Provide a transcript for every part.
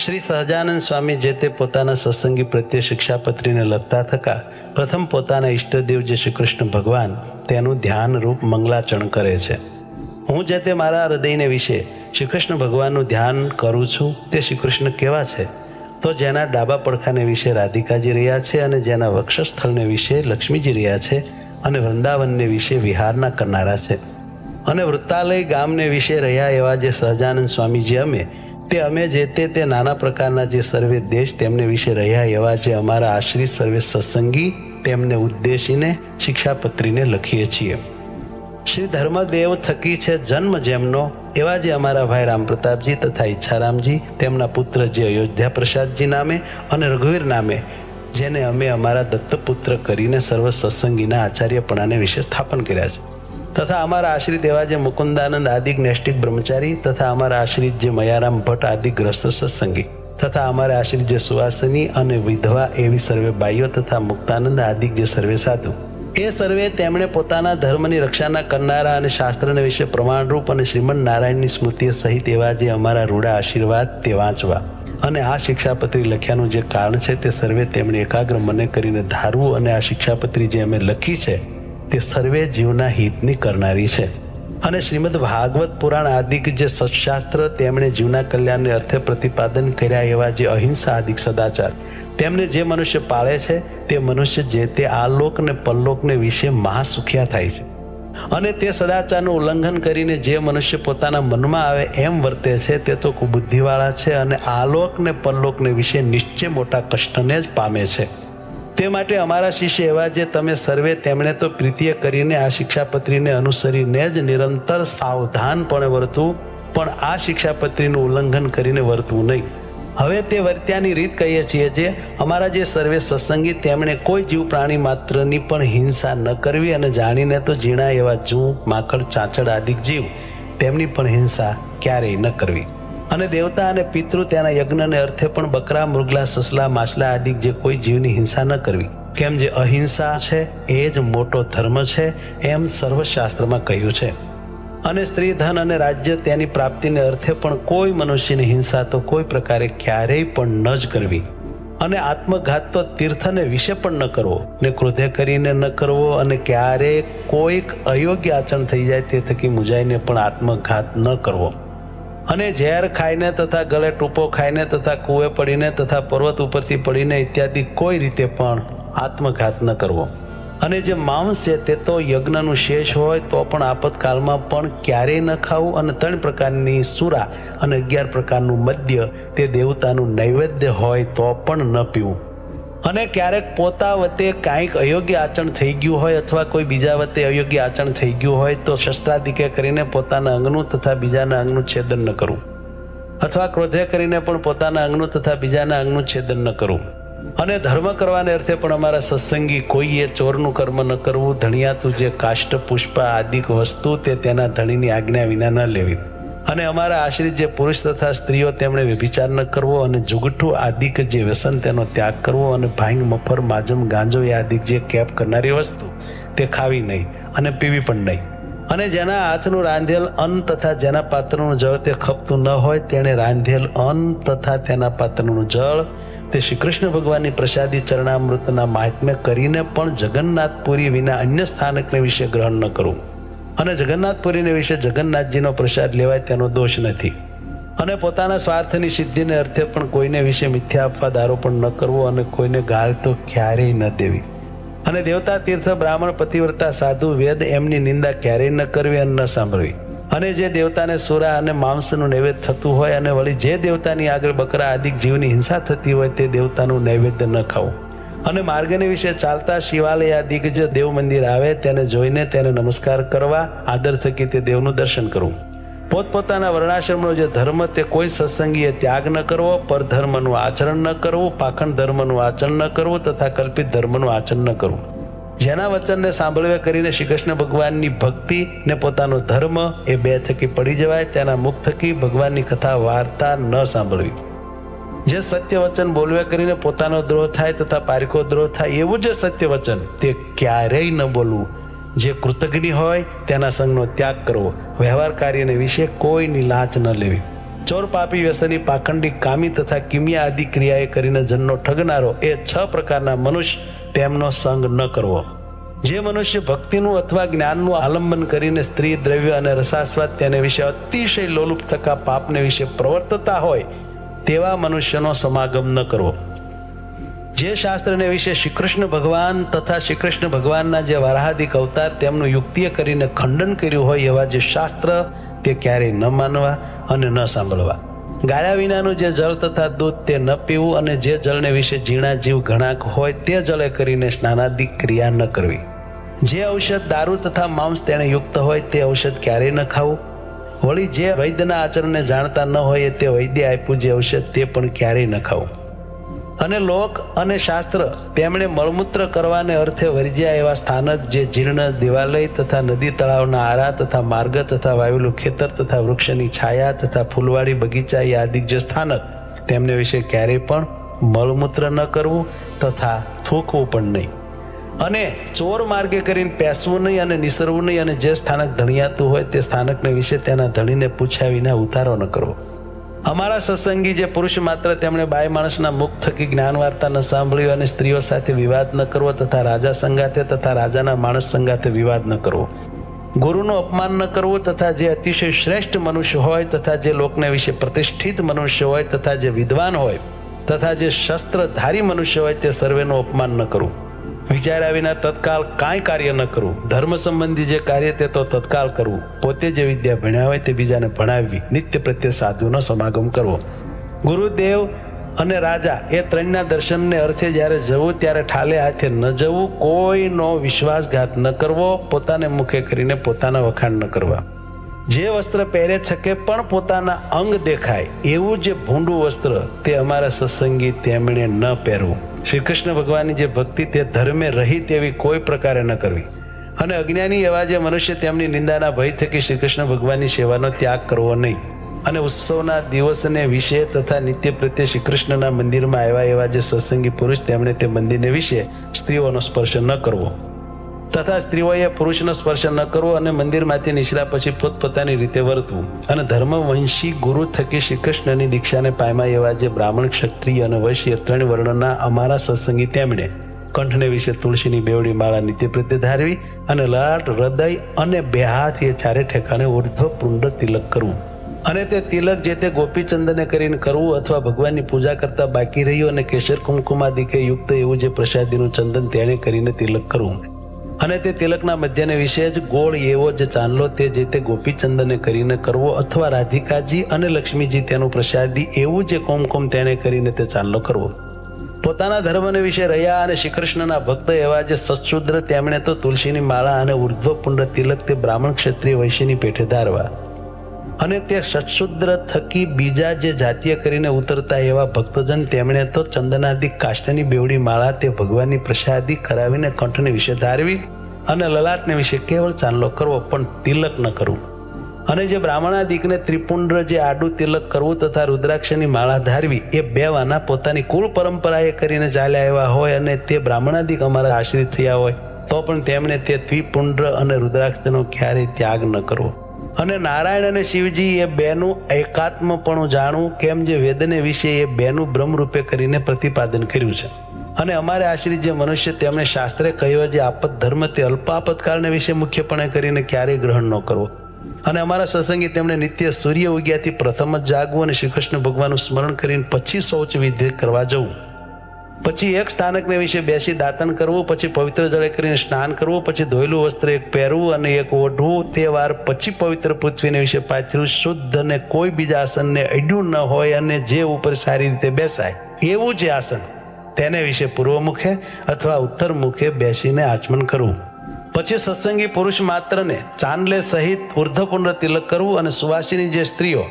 શ્રી સહજાનંદ સ્વામી જે તે પોતાના સત્સંગી પ્રત્યે શિક્ષાપત્રીને લખતા થકા પ્રથમ પોતાના ઈષ્ટદેવ જે શ્રી કૃષ્ણ ભગવાન તેનું ધ્યાન રૂપ મંગલાચરણ કરે છે. હું જે તે મારા હૃદયને વિશે શ્રી કૃષ્ણ ભગવાનનું ધ્યાન કરું છું તે શ્રી કૃષ્ણ કેવા છે? તો જેના ડાબા પડખાને વિશે રાધિકાજી રહ્યા છે અને જેના વક્ષસ્થળને વિશે લક્ષ્મીજી રહ્યા છે અને વૃંદાવનને વિશે વિહારના કરનારા છે અને વૃત્તાલય ગામને વિશે રહ્યા એવા જે સહજાનંદ સ્વામીજી અમે જે તે નાના પ્રકારના જે સર્વે દેશ તેમને વિશે રહ્યા એવા જે અમારા આશ્રિત સર્વે સત્સંગી તેમને ઉદ્દેશીને શિક્ષાપત્રીને લખીએ છીએ. શ્રી ધર્મદેવ થકી છે જન્મ જેમનો એવા જે અમારા ભાઈ રામપ્રતાપજી તથા ઈચ્છારામજી તેમના પુત્ર જે અયોધ્યા પ્રસાદજી નામે અને રઘુવીર નામે જેને અમે અમારા દત્તપુત્ર કરીને સર્વ સત્સંગીના આચાર્યપણાને વિશે સ્થાપન કર્યા છે તથા અમારા આશ્રિત એવા જે મુકુંદાનંદ આદિક નૈષ્ટિક બ્રહ્મચારી તથા અમારા આશ્રિત જે મયારામ ભટ્ટ આદિ ગ્રસ્ત સત્સંગી તથા અમારા આશ્રિત જે સુવાસની અને વિધવા એવી સર્વે બાઈઓ તથા મુક્તાનંદ આદિક જે સર્વે સાધુ એ સર્વે તેમણે પોતાના ધર્મની રક્ષાના કરનારા અને શાસ્ત્રને વિશે પ્રમાણરૂપ અને શ્રીમદ નારાયણની સ્મૃતિ સહિત એવા જે અમારા રૂડા આશીર્વાદ તે વાંચવા અને આ શિક્ષાપત્રી લખ્યાનું જે કારણ છે તે સર્વે તેમણે એકાગ્ર મને કરીને ધારવું અને આ શિક્ષાપત્રી જે અમે લખી છે તે સર્વે જીવના હિતની કરનારી છે અને શ્રીમદ ભાગવત પુરાણ આદિક જે સત્શાસ્ત્ર તેમણે જીવના કલ્યાણને અર્થે પ્રતિપાદન કર્યા એવા જે અહિંસા આદિક સદાચાર તેમને જે મનુષ્ય પાળે છે તે મનુષ્ય જે તે આલોક ને પરલોકને વિશે મહાસુખ્યા થાય છે અને તે સદાચારનું ઉલ્લંઘન કરીને જે મનુષ્ય પોતાના મનમાં આવે એમ વર્તે છે તે તો કુબુદ્ધિવાળા છે અને આલોક ને પરલોકને વિશે નિશ્ચય મોટા કષ્ટને જ પામે છે. તે માટે અમારા શિષ્ય એવા જે તમે સર્વે તેમણે તો પ્રીતિએ કરીને આ શિક્ષાપત્રીને અનુસરીને જ નિરંતર સાવધાનપણે વર્તવું પણ આ શિક્ષાપત્રીનું ઉલ્લંઘન કરીને વર્તવું નહીં. હવે તે વર્ત્યાની રીત કહીએ છીએ જે અમારા જે સર્વે સત્સંગી તેમણે કોઈ જીવ પ્રાણી માત્રની પણ હિંસા ન કરવી અને જાણીને તો ઝીણા એવા જૂ માકડ ચાંચડ આદિક જીવ તેમની પણ હિંસા ક્યારેય ન કરવી અને દેવતા અને પિતૃ તેના યજ્ઞને અર્થે પણ બકરા મૃગલા સસલા માછલા આદિક જે કોઈ જીવની હિંસા ન કરવી કેમ જે અહિંસા છે એ જ મોટો ધર્મ છે એમ સર્વશાસ્ત્રમાં કહ્યું છે. અને સ્ત્રી ધન અને રાજ્ય તેની પ્રાપ્તિને અર્થે પણ કોઈ મનુષ્યની હિંસા તો કોઈ પ્રકારે ક્યારેય પણ ન જ કરવી અને આત્મઘાત તો તીર્થને વિશે પણ ન કરવો ને ક્રોધે કરીને ન કરવો અને ક્યારેય કોઈક અયોગ્ય આચરણ થઈ જાય તે થકી મુજાઈને પણ આત્મઘાત ન કરવો અને ઝેર ખાઈને તથા ગળે ટૂંપો ખાઈને તથા કૂએ પડીને તથા પર્વત ઉપરથી પડીને ઇત્યાદિ કોઈ રીતે પણ આત્મઘાત ન કરવો અને જે માંસ છે તે તો યજ્ઞનું શેષ હોય તો પણ આપતકાળમાં પણ ક્યારેય ન ખાવું અને 3 પ્રકારની સુરા અને 11 પ્રકારનું મદ્ય તે દેવતાનું નૈવેદ્ય હોય તો પણ ન પીવું અને ક્યારેક પોતા વતે કાંઈક અયોગ્ય આચરણ થઈ ગયું હોય અથવા કોઈ બીજા વતે અયોગ્ય આચરણ થઈ ગયું હોય તો શસ્ત્રાદિકે કરીને પોતાના અંગનું તથા બીજાના અંગનું છેદન ન કરવું અથવા ક્રોધે કરીને પણ પોતાના અંગનું તથા બીજાના અંગનું છેદન ન કરવું અને ધર્મ કરવાને અર્થે પણ અમારા સત્સંગી કોઈએ ચોરનું કર્મ ન કરવું ધણિયાતું જે કાષ્ટ પુષ્પ આદિક વસ્તુ તે તેના ધણીની આજ્ઞા વિના ન લેવી અને અમારા આશ્રિત જે પુરુષ તથા સ્ત્રીઓ તેમણે વ્યભિચાર ન કરવો અને જુગઠ્ઠું આદિક જે વ્યસન તેનો ત્યાગ કરવો અને ભાંગ મફર માજમ ગાંજો એ આદિક જે કેપ કરનારી વસ્તુ તે ખાવી નહીં અને પીવી પણ નહીં અને જેના હાથનું રાંધેલ અન્ન તથા જેના પાત્રનું જળ તે ખપતું ન હોય તેણે રાંધેલ અન્ન તથા તેના પાત્રનું જળ તે શ્રી કૃષ્ણ ભગવાનની પ્રસાદી ચરણામૃતના મહાત્મ્ય કરીને પણ જગન્નાથપુરી વિના અન્ય સ્થાનકને વિશે ગ્રહણ ન કરવું અને જગન્નાથપુરીને વિશે જગન્નાથજીનો પ્રસાદ લેવાય તેનો દોષ નથી અને પોતાના સ્વાર્થની સિદ્ધિને અર્થે પણ કોઈને વિશે મિથ્યા અપવાદ આરોપણ ન કરવો અને કોઈને ગાળ તો ક્યારેય ન દેવી અને દેવતા તીર્થ બ્રાહ્મણ પતિવ્રતા સાધુ વેદ એમની નિંદા ક્યારેય ન કરવી અને ન સાંભળવી અને જે દેવતાને સુરા અને માંસનું નૈવેદ્ય થતું હોય અને વળી જે દેવતાની આગળ બકરા આદિક જીવની હિંસા થતી હોય તે દેવતાનું નૈવેદ્ય ન ખાવું અને માર્ગને વિશે ચાલતા શિવાલય આદિક જે દેવ મંદિર આવે તેને જોઈને તેને નમસ્કાર કરવા આદર થકી તે દેવનું દર્શન કરવું પોતપોતાના વર્ણાશ્રમનો જે ધર્મ તે કોઈ સત્સંગીએ ત્યાગ ન કરવો પરધર્મનું આચરણ ન કરવું પાખંડ ધર્મનું આચરણ ન કરવું તથા કલ્પિત ધર્મનું આચરણ ન કરવું જેના વચનને સાંભળવે કરીને શ્રી કૃષ્ણ ભગવાનની ભક્તિ ને પોતાનો ધર્મ એ 2 થકી પડી જવાય તેના મુખ થકી ભગવાનની કથા વાર્તા ન સાંભળવી જે સત્ય વચન બોલવે કરીને પોતાનો દ્રોહ થાય તથા પારિકો દ્રોહ થાય એવું જે સત્ય વચન તે ક્યારેય ન બોલવું જે કૃતજ્ઞ હોય તેના સંગનો ત્યાગ કરવો વ્યવહાર કાર્યને વિશે કોઈની લાંચ ન લેવી ચોર, પાપી, વ્યસની, પાખંડી, કામી તથા કિમિયા આદિ ક્રિયાએ કરીને જનનો ઠગનારો, એ 6 પ્રકારના મનુષ્ય તેમનો સંગ ન કરવો. જે મનુષ્ય ભક્તિનું અથવા જ્ઞાનનું આલંબન કરીને સ્ત્રી, દ્રવ્ય અને રસાસ્વાદ તેને વિશે અતિશય લોલુપ થકા પાપને વિશે પ્રવર્તતા હોય તેવા મનુષ્યનો સમાગમ ન કરવો. જે શાસ્ત્રને વિશે શ્રી કૃષ્ણ ભગવાન તથા શ્રી કૃષ્ણ ભગવાનના જે વારાહાદિક અવતાર તેમનું યુક્તિએ કરીને ખંડન કર્યું હોય એવા જે શાસ્ત્ર, તે ક્યારેય ન માનવા અને ન સાંભળવા. ગાળ્યા વિનાનું જે જળ તથા દૂધ તે ન પીવું, અને જે જળને વિશે ઝીણા જીવ ઘણાક હોય તે જળે કરીને સ્નાનાદિક ક્રિયા ન કરવી. જે ઔષધ, દારૂ તથા માંસ તેને યુક્ત હોય તે ઔષધ ક્યારેય ન ખાવું. વળી જે વૈદ્યના આચરણને જાણતા ન હોય તે વૈદ્ય આપ્યું જે ઔષધ તે પણ ક્યારેય ન ખાવું. અને લોક અને શાસ્ત્ર તેમણે મળમૂત્ર કરવાને અર્થે વર્જ્યા એવા સ્થાનક, જે જીર્ણ દેવાલય તથા નદી તળાવના આરા તથા માર્ગ તથા વાવેલું ખેતર તથા વૃક્ષની છાયા તથા ફૂલવાડી બગીચા એ આદિક જે સ્થાનક, તેમને વિશે ક્યારેય પણ મળમૂત્ર ન કરવું તથા થૂકવું પણ નહીં. અને ચોર માર્ગે કરીને પેસવું નહીં અને નિસરવું નહીં. અને જે સ્થાનક ધણિયાતું હોય તે સ્થાનકને વિશે તેના ધણીને પૂછ્યા વિના ઉતારો ન કરવો. અમારા સત્સંગી જે પુરુષ માત્ર તેમણે બાય માણસના મુખ થકી જ્ઞાન વાર્તા ન સાંભળ્યું, અને સ્ત્રીઓ સાથે વિવાદ ન કરવો તથા રાજા સંગાથે તથા રાજાના માણસ સંગાથે વિવાદ ન કરવો. ગુરુનું અપમાન ન કરવું તથા જે અતિશય શ્રેષ્ઠ મનુષ્ય હોય તથા જે લોકને વિશે પ્રતિષ્ઠિત મનુષ્ય હોય તથા જે વિદ્વાન હોય તથા જે શસ્ત્રધારી મનુષ્ય હોય તે સર્વેનું અપમાન ન કરવું. વિચાર્યા વિના તત્કાળ કાંઈ કાર્ય ન કરવું. ધર્મ સંબંધી જે કાર્ય તે તો તત્કાળ કરવું. પોતે જે વિદ્યા ભણ્યા હોય તે બીજાને ભણાવવી. નિત્ય પ્રત્યે સાધુનો સમાગમ કરવો. ગુરુદેવ અને રાજા એ ત્રણના દર્શનને અર્થે જ્યારે જવું ત્યારે ઠાલે હાથે ન જવું. કોઈનો વિશ્વાસઘાત ન કરવો. પોતાને મુખે કરીને પોતાના વખાણ ન કરવા. જે વસ્ત્ર પહેરે છકે પણ પોતાના અંગ દેખાય એવું જે ભૂંડું વસ્ત્ર તે અમારા સત્સંગી તેમણે ન પહેરવું. શ્રી કૃષ્ણ ભગવાનની જે ભક્તિ તે ધર્મે રહી તેવી કોઈ પ્રકારે ન કરવી. અને અજ્ઞાની એવા જે મનુષ્ય તેમની નિંદાના ભય થકી શ્રી કૃષ્ણ ભગવાનની સેવાનો ત્યાગ કરવો નહીં. અને ઉત્સવના દિવસને વિશે તથા નિત્ય પ્રત્યે શ્રી કૃષ્ણના મંદિરમાં આવ્યા એવા જે સત્સંગી પુરુષ તેમણે તે મંદિરને વિશે સ્ત્રીઓનો સ્પર્શ ન કરવો તથા સ્ત્રીઓએ પુરુષનો સ્પર્શ ન કરવો. અને મંદિરમાંથી નીકળ્યા પછી પોતપોતાની રીતે વર્તવું. અને ધર્મવંશી ગુરુ થકી શ્રી કૃષ્ણની દીક્ષાને પામ્યા એવા જે બ્રાહ્મણ, ક્ષત્રિય અને વૈશ્ય 3 વર્ણના અમારા સત્સંગી તેમણે કંઠને વિશે તુલસીની બેવડી માળા નિત્ય પ્રત્યે ધારવી. અને લાટ, હૃદય અને 2 હાથ એ ચારે ઠેકાણે ઉર્ધ્વ પુંડ તિલક કરવું. અને તે તિલક જે તે ગોપીચંદને કરીને કરવું અથવા ભગવાનની પૂજા કરતા બાકી રહ્યું અને કેસર કુમકુમાદિકે યુક્ત એવું જે પ્રસાદીનું ચંદન તેને કરીને તિલક કરવું. અને તે તિલકના મધ્યને વિશે જ ગોળ એવો જે ચાંદલો તે જે તે ગોપીચંદને કરીને કરવો અથવા રાધિકાજી અને લક્ષ્મીજી તેનું પ્રસાદી એવું જે કુમકુમ તેને કરીને તે ચાંદલો કરવો. પોતાના ધર્મને વિશે રહ્યા અને શ્રી કૃષ્ણના ભક્ત એવા જે સત્શુદ્ર તેમણે તો તુલસીની માળા અને ઉર્ધ્વપુંડ તિલક તે બ્રાહ્મણ, ક્ષત્રિય, વૈશ્યની પેઠે ધારવા. અને તે સત્શુદ્ર થકી બીજા જે જાતીય કરીને ઉતરતા એવા ભક્તજન તેમણે તો ચંદનાદિક કાષ્ટની બેવડી માળા તે ભગવાનની પ્રસાદી કરાવીને કંઠને વિશે ધારવી. અને લલાટને વિશે કેવળ ચાંદલો કરવો પણ તિલક ન કરવું. અને જે બ્રાહ્મણાદિકને ત્રિપુંડ જે આડું તિલક કરવું તથા રુદ્રાક્ષની માળા ધારવી એ 2 વાના પોતાની કુલ પરંપરાએ કરીને ચાલ્યા આવ્યા હોય અને તે બ્રાહ્મણાદિક અમારા આશ્રિત થયા હોય તો પણ તેમણે તે ત્રિપુંડ અને રુદ્રાક્ષનો ક્યારેય ત્યાગ ન કરવો. અને નારાયણ અને શિવજી એ 2નું એકાત્મપણું જાણવું, કેમ જે વેદને વિશે એ 2નું બ્રહ્મરૂપે કરીને પ્રતિપાદન કર્યું છે. અને અમારે આશ્રિત જે મનુષ્ય તેમણે શાસ્ત્રે કહ્યો જે આપત ધર્મ તે અલ્પ આપતકાળને વિશે મુખ્યપણે કરીને ક્યારેય ગ્રહણ ન કરવો. અને અમારા સત્સંગી તેમણે નિત્ય સૂર્ય ઉગ્યાથી પ્રથમ જ જાગવું અને શ્રી કૃષ્ણ ભગવાનનું સ્મરણ કરીને પછી શૌચ વિધિ કરવા જવું. પછી એક સ્થાનકને વિશે બેસી દાતન કરવું, પછી પવિત્ર જળે કરીને સ્નાન કરવું, પછી ધોયેલું વસ્ત્ર એક પહેરવું અને એક ઓઢવું. તે વાર પછી પવિત્ર પૃથ્વીને વિશે પાથર્યું શુદ્ધ અને કોઈ બીજા આસનને અડ્યું ન હોય અને જે ઉપર સારી રીતે બેસાય એવું જે આસન તેને વિશે પૂર્વ મુખે અથવા ઉત્તર મુખે બેસીને આચમન કરવું. પછી સત્સંગી પુરુષ માત્રને ચાંદલે સહિત ઉર્ધ્વપુંડ તિલક કરવું. અને સુવાસિની જે સ્ત્રીઓ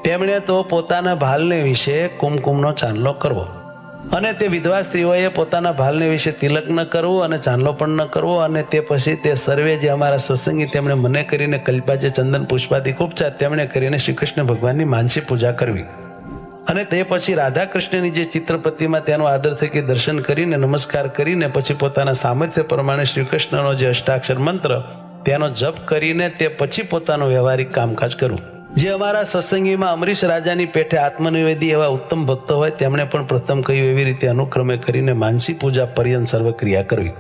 તેમણે તો પોતાના ભાલને વિશે કુમકુમનો ચાંદલો કરવો. અને તે વિધવા સ્ત્રીઓએ પોતાના ભાલને વિશે તિલક ન કરવું અને ચાંદલો પણ ન કરવો. અને તે પછી તે સર્વે જે અમારા સત્સંગી તેમણે મને કરીને કલ્પા જે ચંદન પુષ્પાદિક ઉપચાર તેમણે કરીને શ્રી કૃષ્ણ ભગવાનની માનસી પૂજા કરવી. અને તે પછી રાધા કૃષ્ણની જે ચિત્ર પ્રતિમા તેનો આદર થકી દર્શન કરીને નમસ્કાર કરીને પછી પોતાના સામર્થ્ય પ્રમાણે શ્રી કૃષ્ણનો જે અષ્ટાક્ષર મંત્ર તેનો જપ કરીને તે પછી પોતાનું વ્યવહારિક કામકાજ કરવું. જે અમારા સત્સંગીમાં અમરીશ રાજાની પેઠે આત્મનિવેદી એવા ઉત્તમ ભક્તો હોય તેમણે પણ પ્રથમ કહ્યું એવી રીતે અનુક્રમે કરીને માનસી પૂજા પર્યંત સર્વ ક્રિયા કરવી.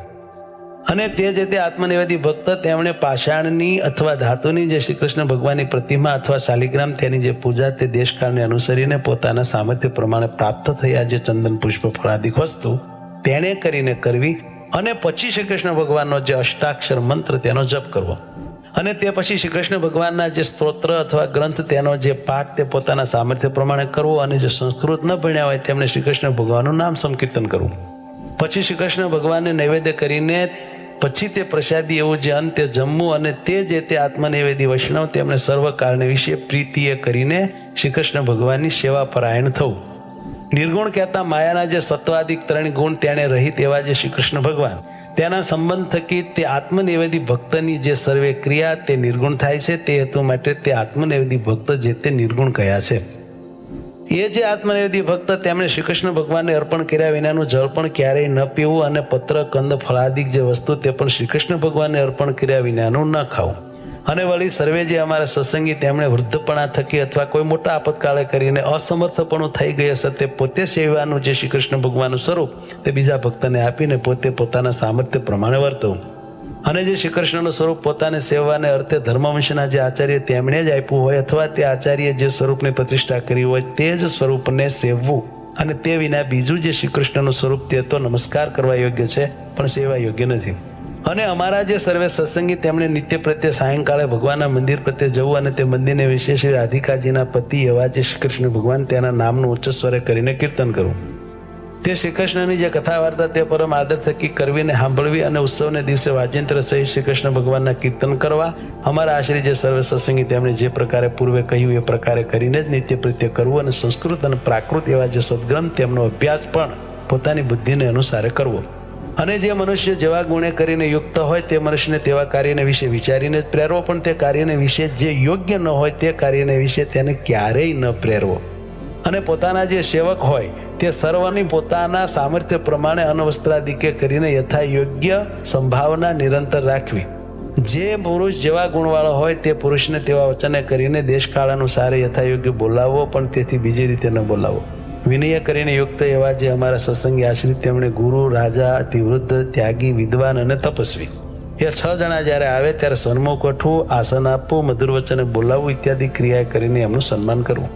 અને તે જે તે આત્મનિવેદી ભક્ત તેમણે પાષાણની અથવા ધાતુની જે શ્રી કૃષ્ણ ભગવાનની પ્રતિમા અથવા શાલિગ્રામ તેની જે પૂજા તે દેશકાળને અનુસરીને પોતાના સામર્થ્ય પ્રમાણે પ્રાપ્ત થયા જે ચંદન પુષ્પ ફળાદિક વસ્તુ તેણે કરીને કરવી. અને પછી શ્રી કૃષ્ણ ભગવાનનો જે અષ્ટાક્ષર મંત્ર તેનો જપ કરવો. અને તે પછી શ્રી કૃષ્ણ ભગવાનના જે સ્તોત્ર અથવા ગ્રંથ તેનો જે પાઠ તે પોતાના સામર્થ્ય પ્રમાણે કરવો. અને જે સંસ્કૃત ન ભણ્યા હોય તેમણે શ્રી કૃષ્ણ ભગવાનનું નામ સંકીર્તન કરવું. પછી શ્રી કૃષ્ણ ભગવાનને નૈવેદ્ય કરીને પછી તે પ્રસાદી એવું જે અંતે જમવું. અને તે જે તે આત્મનિવેદી વૈષ્ણવ તેમણે સર્વકાળને વિશે પ્રીતિએ કરીને શ્રી કૃષ્ણ ભગવાનની સેવા પરાયણ થવું. નિર્ગુણ કહેતા માયાના જે સત્વાદિક 3 ગુણ તેણે રહિત એવા જે શ્રી કૃષ્ણ ભગવાન તેના સંબંધ થકી તે આત્મનિવેદી ભક્તની જે સર્વે ક્રિયા તે નિર્ગુણ થાય છે. તે હેતુ માટે તે આત્મનિવેદી ભક્ત જે તે નિર્ગુણ કયા છે. એ જે આત્મનિવેદી ભક્ત તેમણે શ્રી કૃષ્ણ ભગવાનને અર્પણ કર્યા વિનાનું જળ પણ ક્યારેય ન પીવું. અને પત્ર કંદ ફળાદિક જે વસ્તુ તે પણ શ્રી કૃષ્ણ ભગવાનને અર્પણ કર્યા વિનાનું ન ખાવું. અને વળી સર્વે જે અમારા સત્સંગી તેમણે વૃદ્ધપણા થકી અથવા કોઈ મોટા આપતકાળે કરીને અસમર્થપણું થઈ ગઈ હશે તે પોતે સેવાનું જે શ્રી કૃષ્ણ ભગવાનનું સ્વરૂપ તે બીજા ભક્તને આપીને પોતે પોતાના સામર્થ્ય પ્રમાણે વર્તવું. અને જે શ્રી કૃષ્ણનું સ્વરૂપ પોતાને સેવાને અર્થે ધર્મવંશના જે આચાર્ય તેમણે જ આપ્યું હોય અથવા તે આચાર્ય જે સ્વરૂપની પ્રતિષ્ઠા કરી હોય તે જ સ્વરૂપને સેવવું. અને તે વિના બીજું જે શ્રી કૃષ્ણનું સ્વરૂપ તે તો નમસ્કાર કરવા યોગ્ય છે પણ સેવા યોગ્ય નથી. અને અમારા જે સર્વે સત્સંગી તેમણે નિત્ય પ્રત્યે સાયંકાળે ભગવાનના મંદિર પ્રત્યે જવું. અને તે મંદિરને વિશે શ્રી રાધિકાજીના પતિ એવા જે શ્રી કૃષ્ણ ભગવાન તેના નામનું ઉચ્ચ સ્વરે કરીને કીર્તન કરવું. તે શ્રી કૃષ્ણની જે કથા વાર્તા તે પરમ આદર થકી કરવીને સાંભળવી. અને ઉત્સવને દિવસે વાજિંત્ર સહિત શ્રી કૃષ્ણ ભગવાનના કીર્તન કરવા. અમારા આશ્રી જે સર્વે સત્સંગી તેમણે જે પ્રકારે પૂર્વે કહ્યું એ પ્રકારે કરીને જ નિત્ય પ્રત્યે કરવું. અને સંસ્કૃત અને પ્રાકૃત એવા જે સદગ્રંથ તેમનો અભ્યાસ પણ પોતાની બુદ્ધિને અનુસારે કરવો. અને જે મનુષ્ય જેવા ગુણે કરીને યુક્ત હોય તે મનુષ્યને તેવા કાર્યને વિશે વિચારીને જ પ્રેરવો. પણ તે કાર્યને વિશે જે યોગ્ય ન હોય તે કાર્યને વિશે તેને ક્યારેય ન પ્રેરવો. અને પોતાના જે સેવક હોય તે સર્વની પોતાના સામર્થ્ય પ્રમાણે અનવસ્ત્રાદિકે કરીને યથા યોગ્ય સંભાવના નિરંતર રાખવી. જે પુરુષ જેવા ગુણવાળો હોય તે પુરુષને તેવા વચને કરીને દેશકાળ અનુસારે યથા યોગ્ય બોલાવવો. પણ તેથી બીજી રીતે ન બોલાવવો. વિનય કરીને યુક્ત એવા જે અમારા સત્સંગી આશ્રિત તેમણે ગુરુ, રાજા, અતિવૃદ્ધ, ત્યાગી, વિદ્વાન અને તપસ્વી એ 6 જણા જ્યારે આવે ત્યારે સન્મુખ ઉઠવું, આસન આપવું, મધુર વચને બોલાવવું ઇત્યાદિ ક્રિયા કરીને એમનું સન્માન કરવું.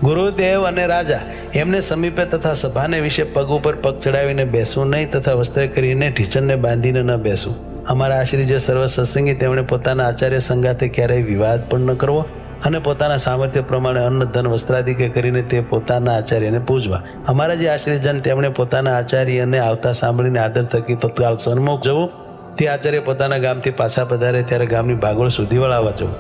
ગુરુદેવ અને રાજા એમને સમીપે તથા સભાને વિશે પગ ઉપર પગ ચડાવીને બેસવું નહીં. તથા વસ્ત્ર કરીને ઢીચણને બાંધીને ન બેસવું. અમારા આશ્રિત જે સર્વ સત્સંગી તેમણે પોતાના આચાર્ય સંગાથે ક્યારેય વિવાદ પણ ન કરવો. અને પોતાના સામર્થ્ય પ્રમાણે અન્ન ધન વસ્ત્રાદિકે કરીને તે પોતાના આચાર્યને પૂજવા. અમારા જે આશ્રયજન તેમણે પોતાના આચાર્યને આવતા સાંભળીને આદર થકી તત્કાળ સન્મુખ જવું. તે આચાર્ય પોતાના ગામથી પાછા પધારે ત્યારે ગામની ભાગોળ સુધી વળાવવા જવું.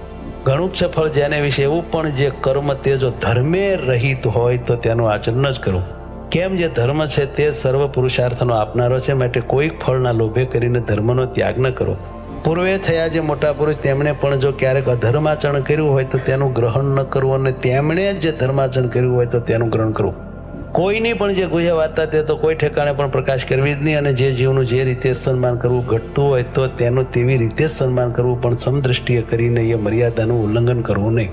ઘણું જ સફળ જેને વિશે એવું પણ જે કર્મ તે જો ધર્મે રહિત હોય તો તેનું આચરણ જ કરવું. કેમ જે ધર્મ છે તે સર્વ પુરુષાર્થનો આપનારો છે. માટે કોઈક ફળના લોભે કરીને ધર્મનો ત્યાગ ન કરો. પૂર્વે થયા જે મોટા પુરુષ તેમણે પણ જો ક્યારેક અધર્માચરણ કર્યું હોય તો તેનું ગ્રહણ ન કરવું. અને તેમણે જે ધર્માચરણ કર્યું હોય તો તેનું ગ્રહણ કરવું. કોઈની પણ જે ગુહ્ય વાર્તા તે તો કોઈ ઠેકાણે પણ પ્રકાશ કરવી જ નહીં. અને જે જીવનું જે રીતે સન્માન કરવું ઘટતું હોય તો તેનું તેવી રીતે જ સન્માન કરવું. પણ સમદ્રષ્ટિએ કરીને એ મર્યાદાનું ઉલ્લંઘન કરવું નહીં.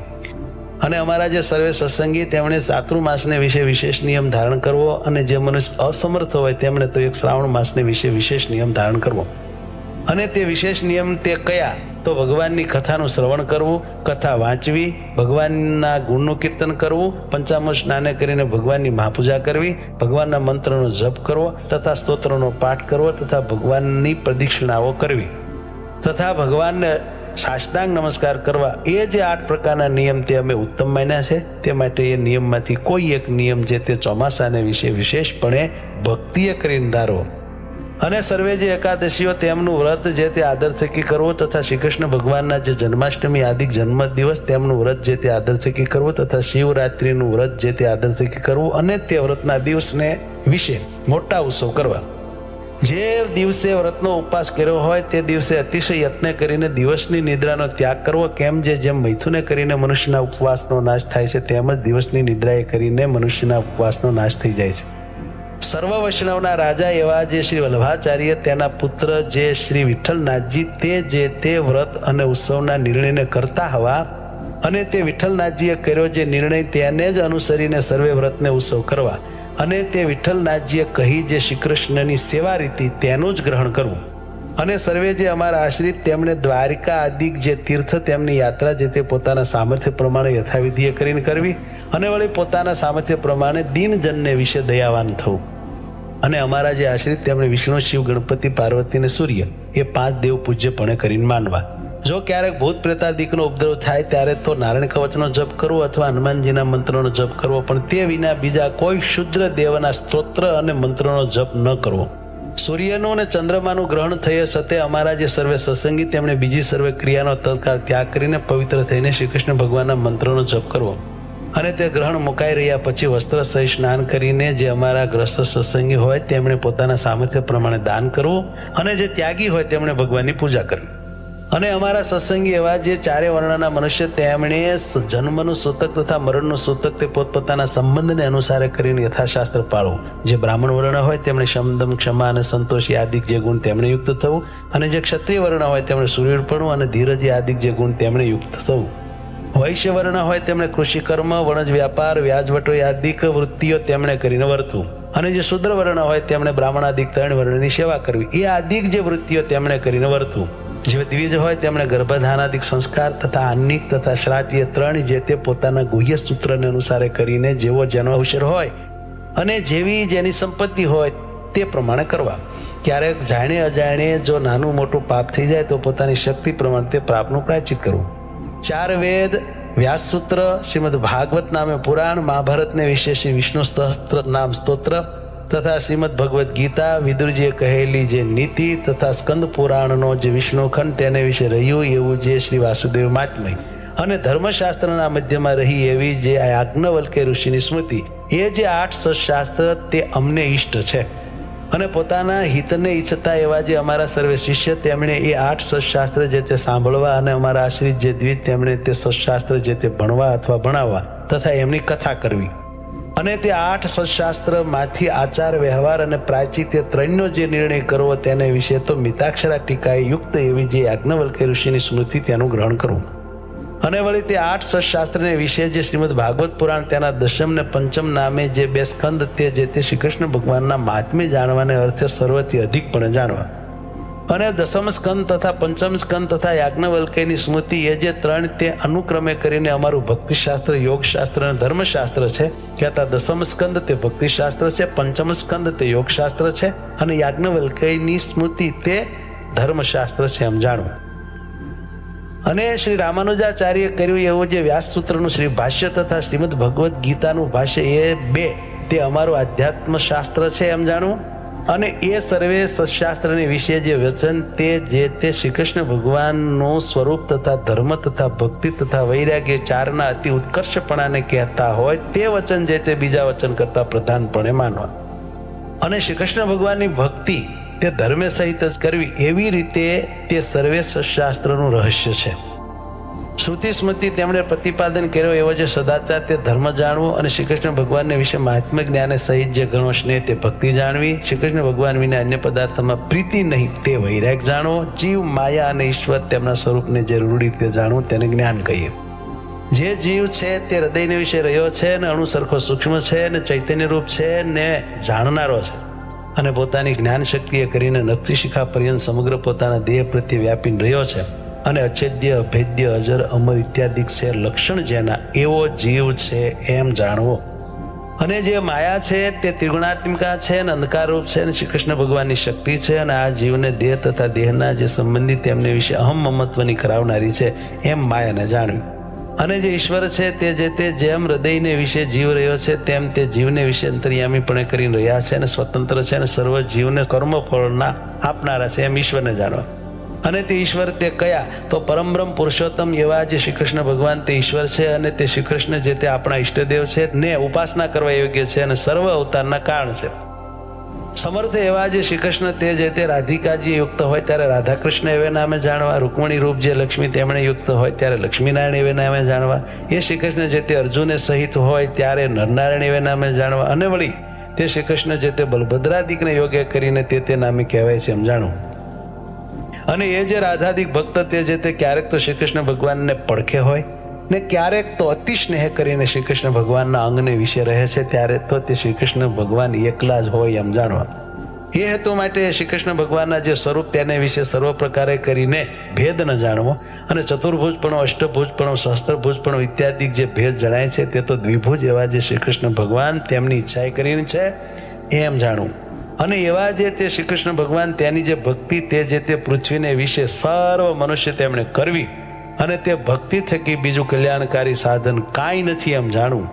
અને અમારા જે સર્વે સત્સંગી તેમણે ચાતુર્માસને વિશે વિશેષ નિયમ ધારણ કરવો. અને જે મનુષ્ય અસમર્થ હોય તેમણે તો એક શ્રાવણ માસને વિશે વિશેષ નિયમ ધારણ કરવો. અને તે વિશેષ નિયમ તે કયા તો ભગવાનની કથાનું શ્રવણ કરવું, કથા વાંચવી, ભગવાનના ગુણનું કીર્તન કરવું, પંચામૃત સ્નાને કરીને ભગવાનની મહાપૂજા કરવી, ભગવાનના મંત્રનો જપ કરવો તથા સ્તોત્રનો પાઠ કરવો તથા ભગવાનની પ્રદક્ષિણાઓ કરવી તથા ભગવાનને સાષ્ટાંગ નમસ્કાર કરવા. એ જે 8 પ્રકારના નિયમ તે અમે ઉત્તમ માન્યા છે. તે માટે એ નિયમમાંથી કોઈ એક નિયમ જે તે ચોમાસાને વિશે વિશેષપણે ભક્તિએ કરીને ધારવો. અને સર્વે જે એકાદશીઓ તેમનું વ્રત જે તે આદર થકી કરવું તથા શ્રી કૃષ્ણ ભગવાનના જે જન્માષ્ટમી આદિ જન્મ દિવસ તેમનું વ્રત જે તે આદર થકી કરવું તથા શિવરાત્રિનું વ્રત જે તે આદર થકી કરવું. અને તે વ્રતના દિવસને વિશે મોટા ઉત્સવ કરવા. જે દિવસે વ્રતનો ઉપવાસ કર્યો હોય તે દિવસે અતિશય યત્ન કરીને દિવસની નિદ્રાનો ત્યાગ કરવો. કેમ જેમ મૈથુને કરીને મનુષ્યના ઉપવાસનો નાશ થાય છે તેમ જ દિવસની નિદ્રાએ કરીને મનુષ્યના ઉપવાસનો નાશ થઈ જાય છે. સર્વ વૈષ્ણવના રાજા એવા જે શ્રી વલ્લભાચાર્ય તેના પુત્ર જે શ્રી વિઠ્ઠલનાથજી તે જે તે વ્રત અને ઉત્સવના નિર્ણયને કરતા હવા અને તે વિઠ્ઠલનાથજીએ કર્યો જે નિર્ણય તેને જ અનુસરીને સર્વે વ્રતને ઉત્સવ કરવા અને તે વિઠ્ઠલનાથજીએ કહી જે શ્રી કૃષ્ણની સેવા રીતિ તેનું જ ગ્રહણ કરવું અને સર્વે જે અમારા આશ્રિત તેમણે દ્વારિકા આદિક જે તીર્થ તેમની યાત્રા જે તે પોતાના સામર્થ્ય પ્રમાણે યથાવિધિએ કરીને કરવી અને વળી પોતાના સામર્થ્ય પ્રમાણે દીનજનને વિશે દયાવાન થવું અને અમારા જે આશ્રિત તેમણે વિષ્ણુ શિવ ગણપતિ પાર્વતી અને સૂર્ય એ 5 દેવ પૂજ્યપણે કરીને માનવા. જો ક્યારેક ભૂત પ્રેતાદિકનો ઉપદ્રવ થાય ત્યારે તો નારાયણ કવચનો જપ કરવો અથવા હનુમાનજીના મંત્રોનો જપ કરવો, પણ તે વિના બીજા કોઈ શુદ્ર દેવના સ્તોત્ર અને મંત્રોનો જપ ન કરવો. સૂર્યનું અને ચંદ્રમાનું ગ્રહણ થયે સતે અમારા જે સર્વે સત્સંગી તેમણે બીજી સર્વે ક્રિયાનો તત્કાળ ત્યાગ કરીને પવિત્ર થઈને શ્રી કૃષ્ણ ભગવાનના મંત્રોનો જપ કરવો અને તે ગ્રહણ મુકાઈ રહ્યા પછી વસ્ત્ર સહિત સ્નાન કરીને જે અમારા ગ્રસ્ત સત્સંગી હોય તેમણે પોતાના સામર્થ્ય પ્રમાણે દાન કરવું અને જે ત્યાગી હોય તેમણે ભગવાનની પૂજા કરવી. અને અમારા સત્સંગી એવા જે 4 વર્ણના મનુષ્ય તેમણે જન્મનું સૂતક તથા મરણનું સૂતક તે પોતપોતાના સંબંધને અનુસારે કરીને યથાશાસ્ત્ર પાળવું. જે બ્રાહ્મણ વર્ણ હોય તેમણે શમદમ ક્ષમા અને સંતોષી આદિક જે ગુણ તેમણે યુક્ત થવું અને જે ક્ષત્રિય વર્ણ હોય તેમણે સૂર્યપણું અને ધીરજી આદિક જે ગુણ તેમણે યુક્ત થવું. વૈશ્ય વર્ણ હોય તેમણે કૃષિ કર્મ, વણજ વ્યાપાર, વ્યાજવટો આદિક વૃત્તિઓ તેમણે કરીને વર્તવું અને જે શુદ્ર વર્ણ હોય તેમણે બ્રાહ્મણાદિક 3 વર્ણની સેવા કરવી એ આદિક જે વૃત્તિઓ તેમણે કરીને વર્તવું. જે દ્વિજ હોય તેમણે ગર્ભધાનાદિક સંસ્કાર તથા આન્નિક તથા શ્રાદ્ધ 3 જે તે પોતાના ગુહ્ય સૂત્રને અનુસારે કરીને જેવો જેનો અવસર હોય અને જેવી જેની સંપત્તિ હોય તે પ્રમાણે કરવા. ક્યારેક જાણે અજાણે જો નાનું મોટું પાપ થઈ જાય તો પોતાની શક્તિ પ્રમાણે તે પાપનું પ્રાયશ્ચિત કરવું. 4 વેદ, વ્યાસસૂત્ર, શ્રીમદ ભાગવત નામે પુરાણ, મહાભારતને વિશે શ્રી વિષ્ણુ સહસ્ત્ર નામ સ્તોત્ર તથા શ્રીમદ ભગવદ્ ગીતા, વિદુરજીએ કહેલી જે નીતિ તથા સ્કંદ પુરાણનો જે વિષ્ણુખંડ તેને વિશે રહ્યું એવું જે શ્રી વાસુદેવ મહાત્મય અને ધર્મશાસ્ત્રના મધ્યમાં રહી એવી જે યાજ્ઞવલ્ક્ય ઋષિની સ્મૃતિ એ જે 8 સત્શાસ્ત્ર તે અમને ઈષ્ટ છે. અને પોતાના હિતને ઈચ્છતા એવા જે અમારા સર્વે શિષ્ય તેમણે એ 8 સત્શાસ્ત્ર જે તે સાંભળવા અને અમારા આશ્રિત જે દ્વિજ તેમણે તે સત્શાસ્ત્ર જે તે ભણવા અથવા ભણાવવા તથા એમની કથા કરવી અને તે 8 સત્શાસ્ત્રમાંથી આચાર વ્યવહાર અને પ્રાયશ્ચિત્ય 3નો જે નિર્ણય કરવો તેને વિશે તો મિતાક્ષરા ટીકાએ યુક્ત એવી જે યાજ્ઞવલ્ક્ય ઋષિની સ્મૃતિ તેનું ગ્રહણ કરવું. અને વળી તે 8 સત્શાસ્ત્રને વિશે જે શ્રીમદ ભાગવત પુરાણ તેના 10મ ને 5મ નામે જે 2 સ્કંદ તે જે તે શ્રી કૃષ્ણ ભગવાનના મહાત્મ્ય જાણવાને અર્થે સર્વથી અધિકપણે જાણવા અને 10મ સ્કંદ તથા 5મ સ્કંદ તથા યાજ્ઞવલ્ક્યની સ્મૃતિ એ જે 3 તે અનુક્રમે કરીને અમારું ભક્તિશાસ્ત્ર, યોગશાસ્ત્ર અને ધર્મશાસ્ત્ર છે. કહેતા 10મ સ્કંદ તે ભક્તિશાસ્ત્ર છે, 5મ સ્કંદ તે યોગશાસ્ત્ર છે અને યાજ્ઞવલ્ક્યની સ્મૃતિ તે ધર્મશાસ્ત્ર છે એમ જાણવું. અને શ્રી રામાનુજાચાર્ય કર્યું એવું જે વ્યાસસૂત્રનું શ્રી ભાષ્ય તથા શ્રીમદ ભગવદ્ ગીતાનું ભાષ્ય એ 2 તે અમારું આધ્યાત્મ શાસ્ત્ર છે એમ જાણવું. અને એ સર્વે સત્શાસ્ત્રની વિશે જે વચન તે જે તે શ્રી કૃષ્ણ ભગવાનનું સ્વરૂપ તથા ધર્મ તથા ભક્તિ તથા વૈરાગ્ય 4ના અતિ ઉત્કર્ષપણાને કહેતા હોય તે વચન જે તે બીજા વચન કરતા પ્રધાનપણે માનવા. અને શ્રી કૃષ્ણ ભગવાનની ભક્તિ તે ધર્મે સહિત જ કરવી એવી રીતે તે સર્વે સત્શાસ્ત્રનું રહસ્ય છે. શ્રુતિ સ્મૃતિ તેમણે પ્રતિપાદન કર્યો એવો જે સદાચાર તે ધર્મ જાણવો અને શ્રી કૃષ્ણ ભગવાનને વિશે મહાત્મ્ય જ્ઞાને સહિત જે ગણો સ્નેહ તે ભક્તિ જાણવી. શ્રી કૃષ્ણ ભગવાન વિના અન્ય પદાર્થમાં પ્રીતિ નહીં તે વૈરાગ જાણવો. જીવ, માયા અને ઈશ્વર તેમના સ્વરૂપને જે રૂઢ રીતે જાણવું તેને જ્ઞાન કહીએ. જે જીવ છે તે હૃદયને વિશે રહ્યો છે ને અણુ સરખો સૂક્ષ્મ છે ને ચૈતન્ય રૂપ છે ને જાણનારો છે અને પોતાની જ્ઞાન શક્તિએ કરીને નખથી શિખા પર્યંત સમગ્ર પોતાના દેહ પ્રત્યે વ્યાપીને રહ્યો છે અને અછેદ્ય, અભેદ્ય, અજર, અમર ઇત્યાદિક છે લક્ષણ જેના એવો જીવ છે એમ જાણવો. અને જે માયા છે તે ત્રિગુણાત્મિકા છે અને અંધકારરૂપ છે અને શ્રી કૃષ્ણ ભગવાનની શક્તિ છે અને આ જીવને દેહ તથા દેહના જે સંબંધી તેમને વિશે અહમ મમત્વની કરાવનારી છે એમ માયાને જાણવી. અને જે ઈશ્વર છે તે જે તે જેમ હૃદયને વિશે જીવ રહ્યો છે તેમ તે જીવને વિશે અંતર્યામીપણે કરીને રહ્યા છે અને સ્વતંત્ર છે અને સર્વ જીવને કર્મફળના આપનારા છે એમ ઈશ્વરને જાણવા. અને તે ઈશ્વર તે કયા તો પરમબ્રહ્મ પુરુષોત્તમ એવા જે શ્રી કૃષ્ણ ભગવાન તે ઈશ્વર છે અને તે શ્રી કૃષ્ણ જે તે આપણા ઈષ્ટદેવ છે ને ઉપાસના કરવા યોગ્ય છે અને સર્વ અવતારના કારણ છે. સમર્થ એવા જે શ્રી કૃષ્ણ તે જે તે રાધિકાજી યુક્ત હોય ત્યારે રાધાકૃષ્ણ એવે નામે જાણવા. રૂકમણી રૂપ જે લક્ષ્મી તેમણે યુક્ત હોય ત્યારે લક્ષ્મીનારાયણ એવે નામે જાણવા. એ શ્રી કૃષ્ણ જે તે અર્જુને સહિત હોય ત્યારે નરનારાયણ એવે નામે જાણવા. અને વળી તે શ્રી કૃષ્ણ જે તે બલભદ્રાદિકને યોગ્ય કરીને તે નામે કહેવાય છે એમ જાણવું. અને એ જે રાધાદિક ભક્ત તે જે તે ક્યારેક તો શ્રી કૃષ્ણ ભગવાનને પડખે હોય, ને ક્યારેક તો અતિ સ્નેહ કરીને શ્રી કૃષ્ણ ભગવાનના અંગને વિશે રહે છે, ત્યારે તો તે શ્રી કૃષ્ણ ભગવાન એકલા જ હોય એમ જાણવા. એ હેતુ માટે શ્રી કૃષ્ણ ભગવાનના જે સ્વરૂપ તેને વિશે સર્વ પ્રકારે કરીને ભેદ ન જાણવો, અને ચતુર્ભુજપણો, અષ્ટભુજપણો, સહસ્ત્રભુજપણો ઇત્યાદિ જે ભેદ જણાય છે તે તો દ્વિભુજ એવા જે શ્રી કૃષ્ણ ભગવાન તેમની ઈચ્છાએ કરીને છે એમ જાણવું. અને એવા જે તે શ્રી કૃષ્ણ ભગવાન તેની જે ભક્તિ તે જે તે પૃથ્વીને વિશે સર્વ મનુષ્ય તેમણે કરવી, અને તે ભક્તિ થકી બીજું કલ્યાણકારી સાધન કાંઈ નથી એમ જાણવું.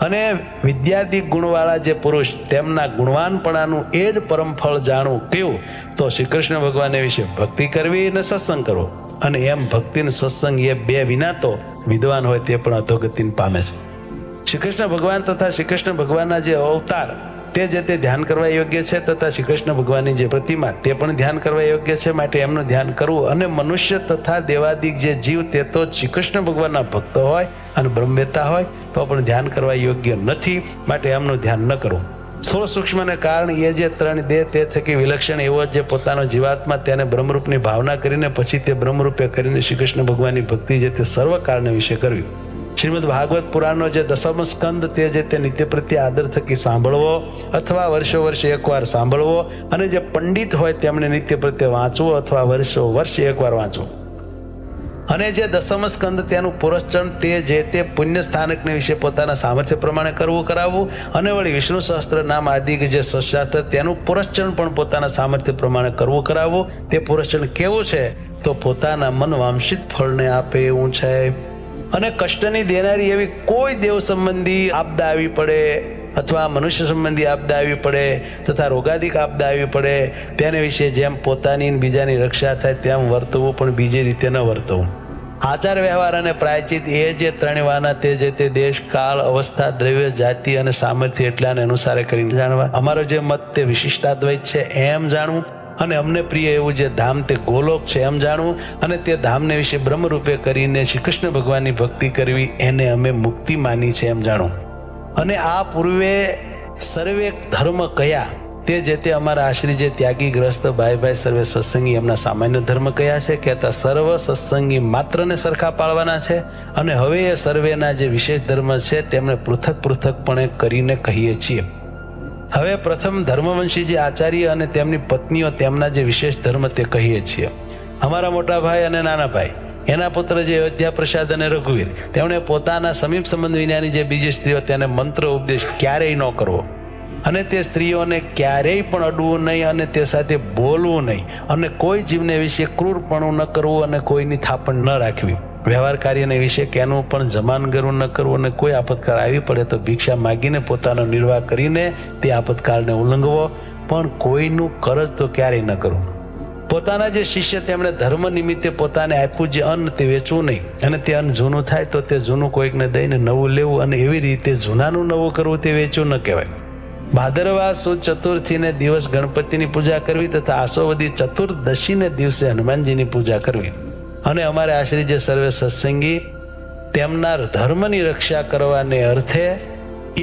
અને વિદ્યાદિક ગુણવાળા જે પુરુષ તેમના ગુણવાનપણાનું એ જ પરમ ફળ જાણવું કેવું, તો શ્રી કૃષ્ણ ભગવાન વિશે ભક્તિ કરવી અને સત્સંગ કરવો. અને એમ ભક્તિ અને સત્સંગ એ બે વિના તો વિદ્વાન હોય તે પણ અધોગતિને પામે છે. શ્રી કૃષ્ણ ભગવાન તથા શ્રી કૃષ્ણ ભગવાનના જે અવતાર તે જે તે ધ્યાન કરવા યોગ્ય છે, તથા શ્રી કૃષ્ણ ભગવાનની જે પ્રતિમા તે પણ ધ્યાન કરવા યોગ્ય છે. માટે એમનું ધ્યાન કરવું. અને મનુષ્ય તથા દેવાદિક જે જીવ તે તો શ્રી કૃષ્ણ ભગવાનના ભક્ત હોય અને બ્રહ્મવેતા હોય તો પણ ધ્યાન કરવા યોગ્ય નથી, માટે એમનું ધ્યાન ન કરવું. સ્થૂળ સૂક્ષ્મને કારણ એ જે ત્રણ દેહ તે થકી વિલક્ષણ એવો જે પોતાનો જીવાત્મા તેને બ્રહ્મરૂપની ભાવના કરીને પછી તે બ્રહ્મરૂપે કરીને શ્રી કૃષ્ણ ભગવાનની ભક્તિ જે તે સર્વ કાળને વિશે કરવી. શ્રીમદ ભાગવત પુરાણનો જે દસમ સ્કંદ તે જે તે નિત્ય પ્રત્યે આદર થકી સાંભળવો, અથવા વર્ષો વર્ષે એકવાર સાંભળવો, અને જે પંડિત હોય તેમણે નિત્ય પ્રત્યે વાંચવું, અથવા વર્ષો વર્ષે એકવાર વાંચવું. અને જે દસમ સ્કંદ તેનું પુરસ્ચરણ તે જે તે પુણ્ય સ્થાનકને વિશે પોતાના સામર્થ્ય પ્રમાણે કરાવવું. અને વળી વિષ્ણુ સહસ્ત્ર નામ આદિ જે સશાસ્ત્ર તેનું પુરસ્ચરણ પણ પોતાના સામર્થ્ય પ્રમાણે કરાવવું. તે પુરસ્ચરણ કેવું છે, તો પોતાના મન વાંશિત ફળને આપે એવું છે. અને કષ્ટની દેનારી એવી કોઈ દેવ સંબંધી આપદા આવી પડે, અથવા મનુષ્ય સંબંધી આપદા આવી પડે, તથા રોગાદિક આપદા આવી પડે, તેને વિશે જેમ પોતાની બીજાની રક્ષા થાય તેમ વર્તવું, પણ બીજી રીતે ન વર્તવું. આચાર વ્યવહાર અને પ્રાયચિત એ જે ત્રણ વાના તે જે તે દેશ, કાળ, અવસ્થા, દ્રવ્ય, જાતિ અને સામર્થ્ય એટલાને અનુસારે કરીને જાણવા. અમારો જે મત તે વિશિષ્ટાદ્વૈત છે એમ જાણવું. અને અમને પ્રિય એવું જે ધામ તે ગોલોક છે એમ જાણવું. અને તે ધામને વિશે બ્રહ્મરૂપે કરીને શ્રી કૃષ્ણ ભગવાનની ભક્તિ કરવી, એને અમે મુક્તિ માની છે એમ જાણવું. અને આ પૂર્વે સર્વે ધર્મ કયા તે જે તે અમારા આશ્રી જે ત્યાગી ગ્રસ્ત ભાઈ સર્વે સત્સંગી એમના સામાન્ય ધર્મ કયા છે, કહેતા સર્વ સત્સંગી માત્રને સરખા પાળવાના છે. અને હવે એ સર્વેના જે વિશેષ ધર્મ છે તેમને પૃથક પૃથકપણે કરીને કહીએ છીએ. હવે પ્રથમ ધર્મવંશી જે આચાર્ય અને તેમની પત્નીઓ તેમના જે વિશેષ ધર્મ તે કહીએ છીએ. અમારા મોટા ભાઈ અને નાના ભાઈ, એના પુત્ર જે અયોધ્યા પ્રસાદ અને રઘુવીર, તેમણે પોતાના સમીપ સંબંધ વિનાની જે બીજી સ્ત્રીઓ તેને મંત્ર ઉપદેશ ક્યારેય ન કરવો, અને તે સ્ત્રીઓને ક્યારેય પણ અડવું નહીં, અને તે સાથે બોલવું નહીં, અને કોઈ જીવને વિશે ક્રૂરપણું ન કરવું, અને કોઈની થાપણ ન રાખવી. વ્યવહાર કાર્યને વિશે કેનું પણ જમાનગરું ન કરવું, અને કોઈ આપતકાળ આવી પડે તો ભિક્ષા માગીને પોતાનો નિર્વાહ કરીને તે આપતકાળને ઉલ્લંઘવો, પણ કોઈનું કરજ તો ક્યારેય ન કરવું. પોતાના જે શિષ્ય તેમણે ધર્મ નિમિત્તે પોતાને આપ્યું જે અન્ન તે વેચવું નહીં, અને તે અન્ન જૂનું થાય તો તે જૂનું કોઈકને દઈને નવું લેવું, અને એવી રીતે જૂનાનું નવું કરવું તે વેચવું ન કહેવાય. ભાદરવા સુદ ચતુર્થીને દિવસ ગણપતિની પૂજા કરવી, તથા આસોવદી ચતુર્દશીને દિવસે હનુમાનજીની પૂજા કરવી. અને અમારે આશ્રી જે સર્વે સત્સંગી તેમના ધર્મની રક્ષા કરવાને અર્થે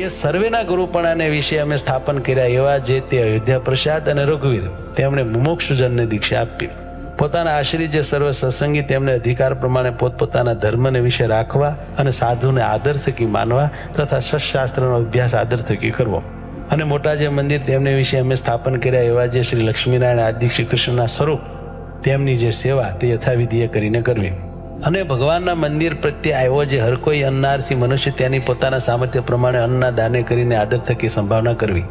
એ સર્વેના ગુરુપણાને વિશે અમે સ્થાપન કર્યા એવા જે તે અયોધ્યા પ્રસાદ અને રઘુવીર તેમણે મુમુક્ષુજનને દીક્ષા આપી. પોતાના આશ્રી જે સર્વ સત્સંગી તેમને અધિકાર પ્રમાણે પોતપોતાના ધર્મને વિશે રાખવા, અને સાધુને આદર થકી માનવા, તથા સત્શાસ્ત્રનો અભ્યાસ આદર થકી કરવો. અને મોટા જે મંદિર તેમને વિશે અમે સ્થાપન કર્યા એવા જે શ્રી લક્ષ્મીનારાયણ આદિ શ્રી કૃષ્ણના સ્વરૂપ તેમની જે સેવા તે યથાવિધિએ કરીને કરવી. અને ભગવાનના મંદિર પ્રત્યે આવ્યો જે હર કોઈ અન્નાર્થી મનુષ્ય તેની પોતાના સામર્થ્ય પ્રમાણે અન્નના દાને કરીને આદર થકી સંભાવના કરવી.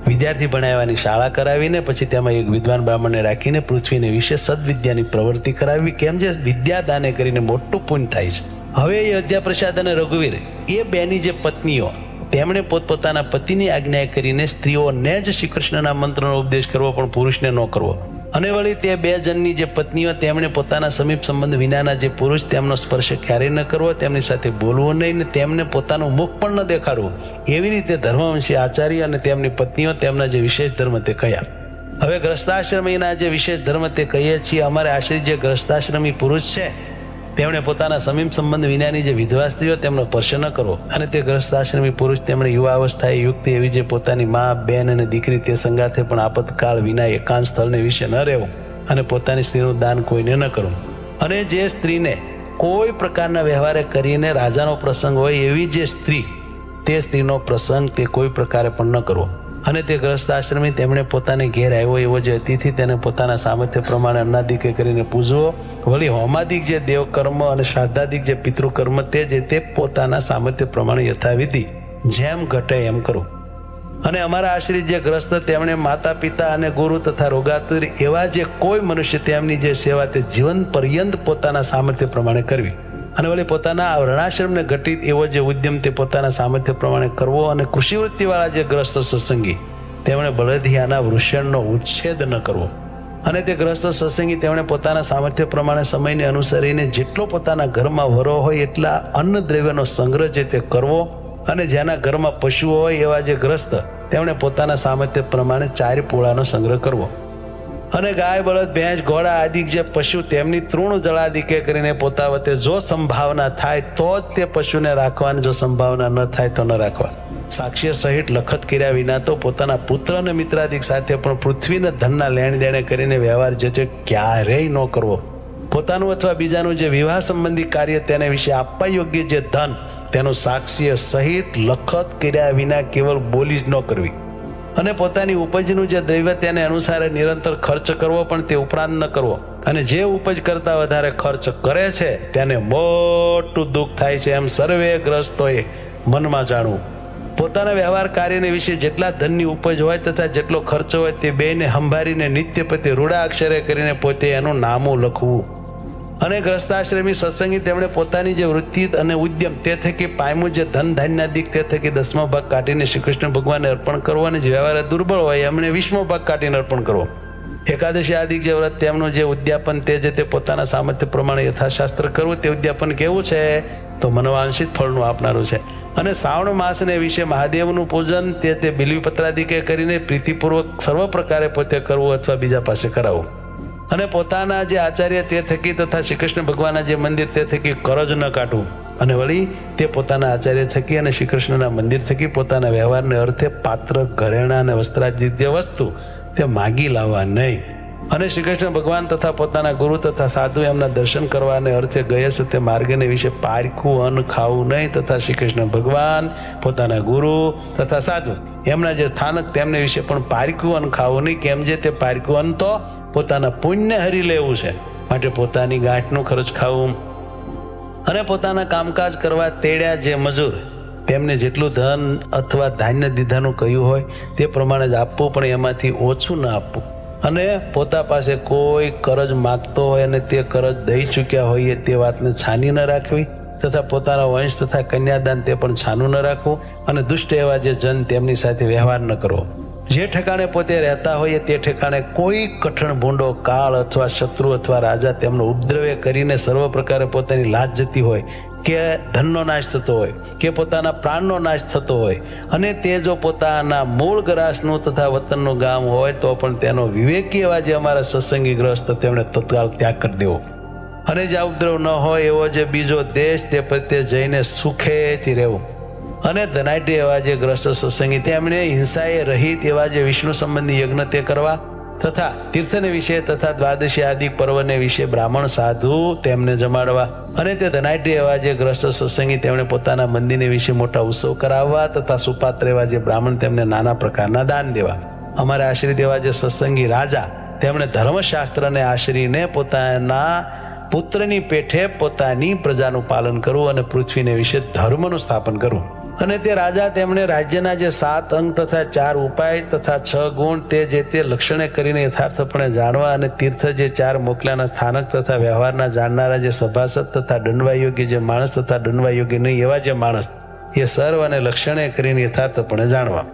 વિદ્યાર્થી ભણાવવાની શાળા કરાવીને પછી તેમાં એક વિદ્વાન બ્રાહ્મણને રાખીને પૃથ્વીને વિશે સદવિદ્યાની પ્રવૃત્તિ કરાવવી, કેમ જે વિદ્યા દાને કરીને મોટું પુણ્ય થાય છે. હવે અયોધ્યા પ્રસાદ અને રઘુવીર એ બેની જે પત્નીઓ તેમણે પોતપોતાના પતિની આજ્ઞા કરીને સ્ત્રીઓને જ શ્રી કૃષ્ણના મંત્રનો ઉપદેશ કરવો, પણ પુરુષને ન કરવો. અને વળી તે બે જણની જે પત્નીઓ તેમણે પોતાના સમીપ સંબંધ વિનાના જે પુરુષ તેમનો સ્પર્શ ક્યારેય ન કરવો, તેમની સાથે બોલવું નહીં, ને તેમને પોતાનું મુખ પણ ન દેખાડવું. એવી રીતે ધર્મવંશી આચાર્ય અને તેમની પત્નીઓ તેમના જે વિશેષ ધર્મ તે કયા. હવે ગ્રસ્તાશ્રમીના જે વિશેષ ધર્મ તે કહીએ છીએ. અમારે આશ્રિત જે ગ્રસ્તાશ્રમી પુરુષ છે તેમણે પોતાના સમીપ સંબંધ વિનાની જે વિધવા સ્ત્રીઓ તેમનો સ્પર્શ ન કરવો. અને તે ગ્રસ્તાશ્રમી પુરુષ તેમણે યુવા અવસ્થાએ યુક્ત એવી જે પોતાની મા, બેન અને દીકરી તે સંગાથે પણ આપતકાળ વિના એકાંત સ્થળને વિશે ન રહેવું, અને પોતાની સ્ત્રીનું દાન કોઈને ન કરવું. અને જે સ્ત્રીને કોઈ પ્રકારના વ્યવહારે કરીને રાજાનો પ્રસંગ હોય એવી જે સ્ત્રી, તે સ્ત્રીનો પ્રસંગ તે કોઈ પ્રકારે પણ ન કરવો. અને તે ગ્રસ્ત આશ્રમી તેમણે પોતાને ઘેર આવ્યો એવો જે અતિથિ તેને પોતાના સામર્થ્ય પ્રમાણે અન્નાદિક કરીને પૂજવો. વળી હોમાદિક જે દેવકર્મ અને શ્રાદ્ધાદિક જે પિતૃકર્મ તે પોતાના સામર્થ્ય પ્રમાણે યથાવિધિ જેમ ઘટે એમ કરવું. અને અમારા આશ્રિત જે ગ્રસ્ત તેમણે માતા પિતા અને ગુરુ તથા રોગાતુર એવા જે કોઈ મનુષ્ય તેમની જે સેવા તે જીવન પર્યંત પોતાના સામર્થ્ય પ્રમાણે કરવી. અને વળી પોતાના વર્ણાશ્રમને ઘટિત એવો જે ઉદ્યમ તે પોતાના સામર્થ્ય પ્રમાણે કરવો. અને કૃષિવૃત્તિવાળા જે ગ્રસ્ત સત્સંગી તેમણે બળદિયાના વૃષણનો ઉચ્છેદ ન કરવો. અને તે ગ્રસ્ત સત્સંગી તેમણે પોતાના સામર્થ્ય પ્રમાણે સમયને અનુસરીને જેટલો પોતાના ઘરમાં વરો હોય એટલા અન્ન દ્રવ્યનો સંગ્રહ જે તે કરવો. અને જેના ઘરમાં પશુઓ હોય એવા જે ગ્રસ્ત તેમણે પોતાના સામર્થ્ય પ્રમાણે 4 પોળાનો સંગ્રહ કરવો. અને ગાય બળદ ભેંસ ઘોડા આદિ જે પશુ તેમની તૃણ જળાદિકે કરીને પોતા વતે જો સંભાવના થાય તો જ તે પશુને રાખવાની, જો સંભાવના ન થાય તો ન રાખવા. સાક્ષ્ય સહિત લખત કર્યા વિના તો પોતાના પુત્ર અને મિત્રાદિક સાથે પણ પૃથ્વીના ધનના લેણ દેણે કરીને વ્યવહાર જે છે ક્યારેય ન કરવો. પોતાનું અથવા બીજાનું જે વિવાહ સંબંધી કાર્ય તેને વિશે આપવા યોગ્ય જે ધન તેનું સાક્ષ્ય સહિત લખત કર્યા વિના કેવળ બોલી જ ન કરવી. અને પોતાની ઉપજનું જે દ્રવ્ય તેને અનુસારે નિરંતર ખર્ચ કરવો, પણ તે ઉપરાંત ન કરવો. અને જે ઉપજ કરતા વધારે ખર્ચ કરે છે તેને મોટું દુઃખ થાય છે એમ સર્વે ગ્રસ્તોએ મનમાં જાણવું. પોતાના વ્યવહાર કાર્યને વિશે જેટલા ધનની ઉપજ હોય તથા જેટલો ખર્ચ હોય તે બેને સંભાળીને નિત્ય પ્રત્યે રૂડા અક્ષરે કરીને પોતે એનું નામું લખવું. અને ગ્રસ્તાશ્રમી સત્સંગી તેમણે પોતાની જે વૃત્તિ અને ઉદ્યમ તે થકી પામ્યું જે ધન ધાન્યાદિક તે થકી 10મો ભાગ કાઢીને શ્રી કૃષ્ણ ભગવાનને અર્પણ કરવો. અને જે વ્યવહાર દુર્બળ હોય એમણે 20મો ભાગ કાઢીને અર્પણ કરવો. એકાદશી આદિક જે વ્રત તેમનું જે ઉદ્યાપન તે પોતાના સામર્થ્ય પ્રમાણે યથાશાસ્ત્ર કરવું. તે ઉદ્યાપન કેવું છે તો મનવાંશિત ફળનું આપનારું છે. અને શ્રાવણ માસને વિશે મહાદેવનું પૂજન તે બિલ્વીપત્રાદિકે કરીને પ્રીતિપૂર્વક સર્વ પ્રકારે પોતે કરવું અથવા બીજા પાસે કરાવવું. અને પોતાના જે આચાર્ય તે થકી તથા શ્રી કૃષ્ણ ભગવાનના જે મંદિર તે થકી કરજ ન કાઢવું. અને વળી તે પોતાના આચાર્ય થકી અને શ્રી કૃષ્ણના મંદિર થકી પોતાના વ્યવહારને અર્થે પાત્ર ઘરેણા અને વસ્ત્રાદિ જે વસ્તુ તે માગી લાવવા નહીં. અને શ્રી કૃષ્ણ ભગવાન તથા પોતાના ગુરુ તથા સાધુ એમના દર્શન કરવાને અર્થે ગયે છે તે માર્ગને વિશે પારખું અન્ન ખાવું નહીં. તથા શ્રી કૃષ્ણ ભગવાન પોતાના ગુરુ તથા સાધુ એમના જે સ્થાનક તેમને વિશે પણ પારખું અન્ન ખાવું નહીં. કેમ જે તે પારખું અન્ન તો પોતાના પુણ્ય હરી લેવું છે, માટે પોતાની ગાંઠનું ખર્ચ ખાવું. અને પોતાના કામકાજ કરવા તેડ્યા જે મજૂર તેમને જેટલું ધન અથવા ધાન્ય દીધાનું કહ્યું હોય તે પ્રમાણે જ આપવું, પણ એમાંથી ઓછું ન આપવું. અને પોતા પાસે કોઈ કરજ માગતો હોય અને તે કરજ દઈ ચૂક્યા હોઈએ તે વાતને છાની ન રાખવી. તથા પોતાના વંશ તથા કન્યાદાન તે પણ છાનું ન રાખવું. અને દુષ્ટ એવા જે જન તેમની સાથે વ્યવહાર ન કરવો. જે ઠેકાણે પોતે રહેતા હોઈએ તે ઠેકાણે કોઈ કઠણ ભૂંડો કાળ અથવા શત્રુ અથવા રાજા તેમનો ઉપદ્રવ્ય કરીને સર્વ પ્રકારે પોતાની લાજ જતી હોય કે ધનનો નાશ થતો હોય કે પોતાના પ્રાણનો નાશ થતો હોય, અને તે જો પોતાના મૂળ ગ્રાસનું તથા વતનનું ગામ હોય તો પણ તેનો વિવેકી એવા જે અમારા સત્સંગી ગ્રસ્ત તેમણે તત્કાળ ત્યાગ કરી દેવો. અને જે ઉપદ્રવ ન હોય એવો જે બીજો દેશ તે પ્રત્યે જઈને સુખેથી રહેવું. અને ધનાઢ્ય એવા જે ગ્રસ્ત સત્સંગી તેમણે હિંસાએ રહિત એવા જે વિષ્ણુ સંબંધી યજ્ઞ તે કરવા. તથા તીર્થને વિશે તથા દ્વાદશી આદિ પર્વને વિશે બ્રાહ્મણ સાધુ તેમને જમાડવા. અને તે ધનાઢ્ય એવા જે ગ્રસ્ત સત્સંગી તેમણે પોતાના મંદિરને વિશે મોટા ઉત્સવ કરાવવા. તથા સુપાત્ર એવા જે બ્રાહ્મણ તેમને નાના પ્રકારના દાન દેવા. અમારે આશ્રિત એવા જે સત્સંગી રાજા તેમણે ધર્મશાસ્ત્રને આશરીને પોતાના પુત્રની પેઠે પોતાની પ્રજાનું પાલન કરવું અને પૃથ્વીને વિશે ધર્મનું સ્થાપન કરવું. અને તે રાજા તેમણે રાજ્યના જે 7 અંગ તથા 4 ઉપાય તથા 6 ગુણ તે લક્ષણે કરીને યથાર્થપણે જાણવા. અને તીર્થ જે 4 મોકલાના સ્થાનક તથા વ્યવહારના જાણનારા જે સભાસદ તથા દંડવા યોગ્ય જે માણસ તથા દંડવા યોગ્ય નહીં એવા જે માણસ એ સર્વ અને લક્ષણે કરીને યથાર્થપણે જાણવા.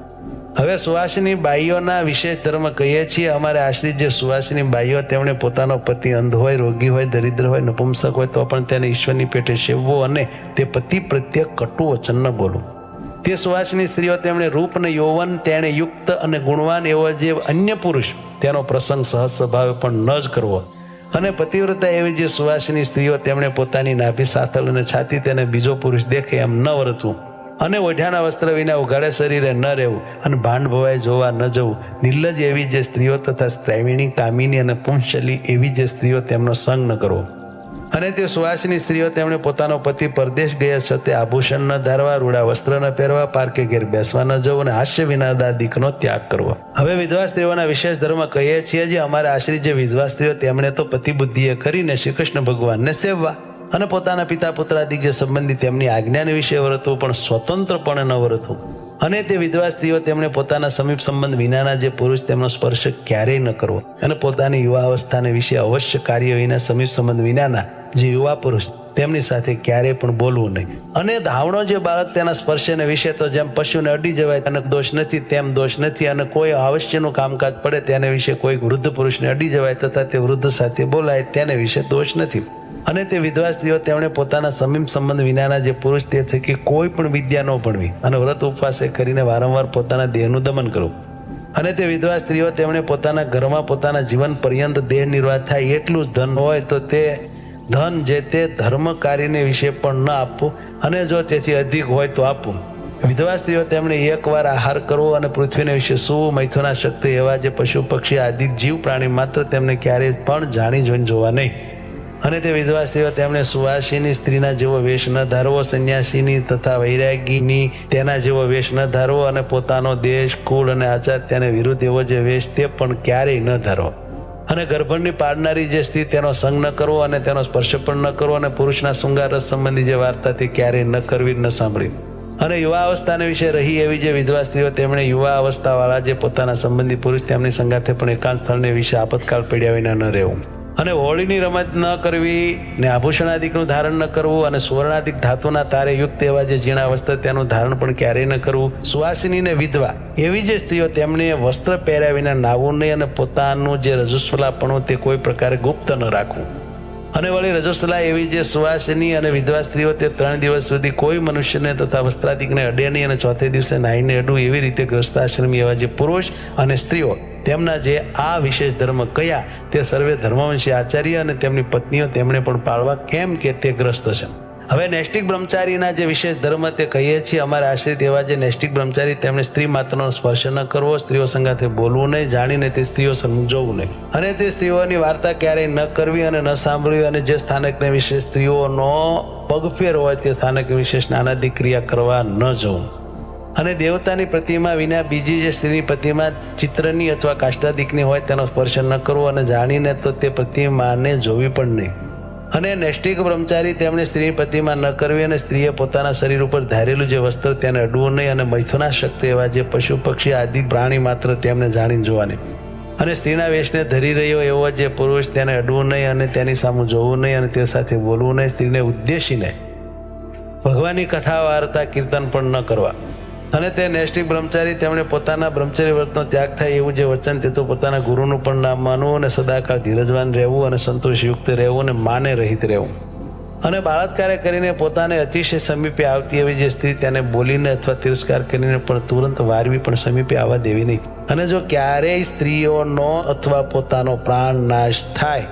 હવે સુવાસિની બાઈઓના વિશેષ ધર્મ કહીએ છીએ. અમારે આશ્રિત જે સુવાસિની બાઈઓ તેમણે પોતાનો પતિ અંધ હોય, રોગી હોય, દરિદ્ર હોય, નપુંસક હોય તો પણ તેને ઈશ્વરની પેટે સેવવો અને તે પતિ પ્રત્યે કટુ વચન ન બોલવું. તે સુવાસિની સ્ત્રીઓ તેમણે રૂપ અને યૌવન તેણે યુક્ત અને ગુણવાન એવો જે અન્ય પુરુષ તેનો પ્રસંગ સહજ સ્વભાવે પણ ન જ કરવો. અને પતિવ્રતા એવી જે સુવાસિની સ્ત્રીઓ તેમણે પોતાની નાભી સાથળ અને છાતી તેને બીજો પુરુષ દેખે એમ ન વર્તવું. અને ઓઢાના વસ્ત્ર વિના ઉઘાડે શરીરે ન રહેવું. અને ભાંડ ભવાય જોવા ન જવું. નિર્લજ એવી જે સ્ત્રીઓ તથા સ્ત્રૈવિણી કામિની અને પુંશલી એવી જે સ્ત્રીઓ તેમનો સંગ ન કરવો. અને તે સુવાસિની સ્ત્રીઓ તેમણે પોતાનો પતિ પરદેશ ગયા છતાં આભૂષણ ન ધારવા, રૂડા વસ્ત્ર ન પહેરવા, પારકે ઘેર બેસવા ન જવું અને હાસ્ય વિનાદાદિકનો ત્યાગ કરવો. હવે વિધવા સ્ત્રીઓના વિશેષ ધર્મ કહીએ છીએ. જે અમારા આશ્રિત જે વિધવા સ્ત્રીઓ તેમણે તો પતિ બુદ્ધિએ કરીને શ્રી કૃષ્ણ ભગવાનને સેવવા અને પોતાના પિતા પુત્રાદિક જે સંબંધી તેમની આજ્ઞાને વિશે વર્તવું, પણ સ્વતંત્રપણે ન વર્તવું. અને તે વિધવા સ્ત્રીઓ તેમણે પોતાના સમીપ સંબંધ વિનાના જે પુરુષ તેમનો સ્પર્શ ક્યારેય ન કરવો અને પોતાની યુવા અવસ્થાને વિશે અવશ્ય કાર્ય વિના સમીપ સંબંધ વિનાના જે યુવા પુરુષ તેમની સાથે ક્યારેય પણ બોલવું નહીં. અને ધાવણો જે બાળક તેના સ્પર્શને વિશે તો જેમ પશુને અડી જવાય તેને દોષ નથી તેમ દોષ નથી. અને કોઈ આવશ્યકનું કામકાજ પડે તેને વિશે કોઈ વૃદ્ધ પુરુષને અડી જવાય તથા તે વૃદ્ધ સાથે બોલાય તેને વિશે દોષ નથી. અને તે વિધવા સ્ત્રીઓ તેમણે પોતાના સમીપ સંબંધ વિનાના જે પુરુષ તે થકી કોઈ પણ વિદ્યા ન ભણવી અને વ્રત ઉપવાસે કરીને વારંવાર પોતાના દેહનું દમન કરવું. અને તે વિધવા સ્ત્રીઓ તેમણે પોતાના ઘરમાં પોતાના જીવન પર્યંત દેહ નિર્વાહ થાય એટલું જ ધન હોય તો તે ધન જે તે ધર્મકારીને વિશે પણ ન આપવું અને જો તેથી અધિક હોય તો આપવું. વિધવા સ્ત્રીઓ તેમણે એકવાર આહાર કરવો અને પૃથ્વીને વિશે સૂવું, મૈથુના શક્તિ એવા જે પશુ પક્ષી આદિ જીવ પ્રાણી માત્ર તેમને ક્યારેય પણ જાણી જોઈને જોવા નહીં. અને તે વિધવા સ્ત્રીઓ તેમણે સુવાસિની સ્ત્રીના જેવો વેશ ન ધારવો, સંન્યાસીની તથા વૈરાગીની તેના જેવો વેશ ન ધારવો અને પોતાનો દેશ, કુળ અને આચાર તેને વિરુદ્ધ એવો જે વેશ તે પણ ક્યારેય ન ધારવો. અને ગર્ભણની પાડનારી જે સ્ત્રી તેનો સંગ ન કરવો અને તેનો સ્પર્શ પણ ન કરવો અને પુરુષના શૃંગાર રસ સંબંધી જે વાર્તા તે ક્યારેય ન કરવી ન સાંભળી. અને યુવા અવસ્થાને વિશે રહી એવી જે વિધવા સ્ત્રીઓ તેમણે યુવા અવસ્થાવાળા જે પોતાના સંબંધી પુરુષ તેમની સંગાથે પણ એકાંત સ્થળને વિશે આપતકાળ પડ્યા વિના ન રહેવું. અને હોળીની રમત ન કરવી ને આભૂષણાદિકનું ધારણ ન કરવું અને સુવર્ણાદિક ધાતુના તારે યુક્ત એવા જે ઝીણા વસ્ત્ર તેનું ધારણ પણ ક્યારેય ન કરવું. સુવાસિની ને વિધવા એવી જે સ્ત્રીઓ તેમને વસ્ત્ર પહેર્યા વિના નાવું નહીં અને પોતાનું જે રજસ્વલાપણું તે કોઈ પ્રકારે ગુપ્ત ન રાખવું. અને વળી રજસ્વલા એવી જે સુવાસિની અને વિધવા સ્ત્રીઓ તે 3 દિવસ સુધી કોઈ મનુષ્યને તથા વસ્ત્રાદિકને અડે નહીં અને ચોથે દિવસે નાહીને અડવું. એવી રીતે ગ્રસ્તાશ્રમી એવા જે પુરુષ અને સ્ત્રીઓ તેમના જે આ વિશેષ ધર્મ કયા તે સર્વે ધર્મવંશી આચાર્ય અને તેમની પત્નીઓ તેમણે પણ પાળવા, કેમ કે તે ગ્રસ્ત છે. હવે નૈષ્ટિક બ્રહ્મચારીના જે વિશેષ ધર્મ તે કહીએ છીએ. અમારા આશ્રિત એવા જે નૈષ્ટિક બ્રહ્મચારી તેમણે સ્ત્રી માત્રનો સ્પર્શ ન કરવો, સ્ત્રીઓ સંગાથે બોલવું નહીં, જાણીને તે સ્ત્રીઓ સમજવું નહીં અને તે સ્ત્રીઓની વાર્તા ક્યારેય ન કરવી અને ન સાંભળવી. અને જે સ્થાનકને વિશે સ્ત્રીઓનો પગફેર હોય તે સ્થાનક વિશે સ્નાનાદિક ક્રિયા કરવા ન જવું. અને દેવતાની પ્રતિમા વિના બીજી જે સ્ત્રીની પ્રતિમા ચિત્રની અથવા કાષ્ટાદિકની હોય તેનો સ્પર્શ ન કરવો અને જાણીને તો તે પ્રતિમાને જોવી પણ નહીં. અને નૈષ્ટિક બ્રહ્મચારી તેમણે સ્ત્રીની પ્રતિમા ન કરવી અને સ્ત્રીએ પોતાના શરીર ઉપર ધારેલું જે વસ્ત્ર તેને અડવું નહીં. અને મૈથુના શક્તિ એવા જે પશુ પક્ષી આદિ પ્રાણી માત્ર તેમને જાણીને જોવાની. અને સ્ત્રીના વેશને ધરી રહ્યો એવો જે પુરુષ તેને અડવું નહીં અને તેની સામે જોવું નહીં અને તે સાથે બોલવું નહીં. સ્ત્રીને ઉદ્દેશીને ભગવાનની કથા વાર્તા કીર્તન પણ ન કરવા. અને તે નૈષ્ટિક બ્રહ્મચારી તેમણે પોતાના બ્રહ્મચર્ય વ્રતનો ત્યાગ થાય એવું જે વચન તે તો પોતાના ગુરુનું પણ નામ માનવું અને સદાકાળ ધીરજવાન રહેવું અને સંતોષયુક્ત રહેવું અને માને રહિત રહેવું. અને બળાત્કારે કરીને પોતાને અતિશય સમીપે આવતી એવી જે સ્ત્રી તેને બોલીને અથવા તિરસ્કાર કરીને પણ તુરંત વારવી પણ સમીપે આવવા દેવી નહીં. અને જો ક્યારેય સ્ત્રીઓનો અથવા પોતાનો પ્રાણ નાશ થાય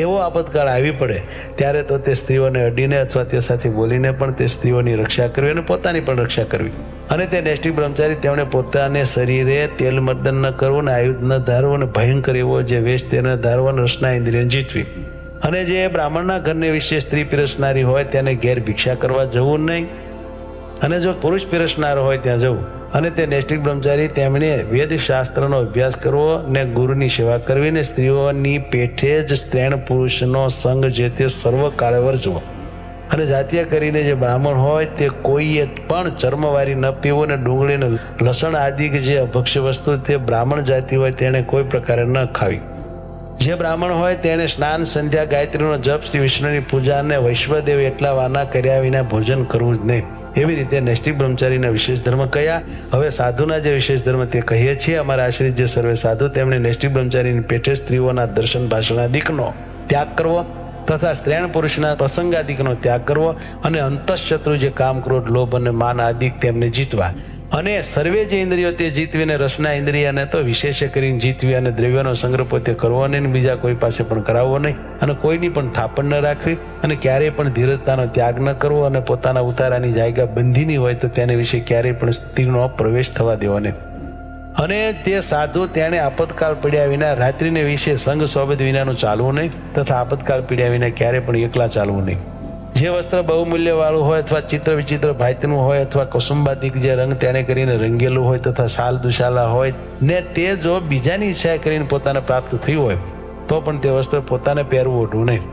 એવો આપતકાળ આવી પડે ત્યારે તો તે સ્ત્રીઓને અડીને અથવા તે સાથે બોલીને પણ તે સ્ત્રીઓની રક્ષા કરવી અને પોતાની પણ રક્ષા કરવી. અને તે નૈષ્ટિક બ્રહ્મચારી તેમણે પોતાને શરીરે તેલ મર્દન ન કરવું ને આયુધ ન ધારવું અને ભયંકર એવો જે વેશ તેને ધારવો અને રસના ઇન્દ્રિયને જીતવી. અને જે બ્રાહ્મણના ઘરને વિશે સ્ત્રી પીરસનારી હોય તેને ઘેર ભિક્ષા કરવા જવું નહીં. અને જો પુરુષ પીરસનાર હોય ત્યાં જવું. અને તે નૈષ્ટિક બ્રહ્મચારી તેમણે વેદશાસ્ત્રનો અભ્યાસ કરવો ને ગુરુની સેવા કરવી ને સ્ત્રીઓની પેઠે જ સ્ત્રીણ પુરુષનો સંગ જે તે સર્વકાળે વર્જવો. અને જાતીય કરીને જે બ્રાહ્મણ હોય તે કોઈએ પણ ચર્મવારી ન પીવું ને ડુંગળી ને લસણ આદિ જે અભક્ષ્ય વસ્તુ તે બ્રાહ્મણ જાતિ હોય તેને કોઈ પ્રકારે ન ખાવી. જે બ્રાહ્મણ હોય તેને સ્નાન, સંધ્યા, ગાયત્રીનો જપ, શ્રી વિષ્ણુની પૂજા અને વૈશ્વદેવ એટલા વાના કર્યા વિના ભોજન કરવું જ નહીં. એવી રીતે નૈષ્ટિક બ્રહ્મચારીના વિશેષ ધર્મ કયા. હવે સાધુના જે વિશેષ ધર્મ તે કહીએ છીએ. અમારા આશ્રિત જે સર્વે સાધુ તેમણે નૈષ્ટિક બ્રહ્મચારીની પેઠે સ્ત્રીઓના દર્શન ભાષણાદિકનો ત્યાગ કરવો તથા સ્ત્રીણ પુરુષના પ્રસંગાદિકનો ત્યાગ કરવો અને અંતઃશત્રુ જે કામ, ક્રોધ, લોભ અને માન આદિક તેમને જીતવા. અને સર્વે જે ઇન્દ્રિયો તે જીતવીને રસના ઇન્દ્રિયને તો વિશેષ કરીને જીતવી અને દ્રવ્યનો સંગ્રહ પોતે કરવો નહીં, બીજા કોઈ પાસે પણ કરાવવો નહીં અને કોઈની પણ થાપણ ન રાખવી અને ક્યારેય પણ ધીરજતાનો ત્યાગ ન કરવો અને પોતાના ઉતારાની જાયગા બંધીની હોય તો તેને વિશે ક્યારેય પણ સ્ત્રીનો પ્રવેશ થવા દેવો નહીં. અને તે સાધુ તેણે આપતકાળ પડ્યા વિના રાત્રિને વિશે સંગ સોબત વિનાનું ચાલવું નહીં, તથા આપતકાળ પડ્યા વિના ક્યારે પણ એકલા ચાલવું નહીં. જે વસ્ત્ર બહુમૂલ્યવાળું હોય અથવા ચિત્ર વિચિત્ર ભાતનું હોય અથવા કુસુંબાદિક જે રંગ તેને કરીને રંગેલું હોય તથા શાલ દુશાલા હોય ને તે જો બીજાની ઈચ્છા કરીને પોતાને પ્રાપ્ત થયું હોય તો પણ તે વસ્ત્ર પોતાને પહેરવું ઓઢવું નહીં.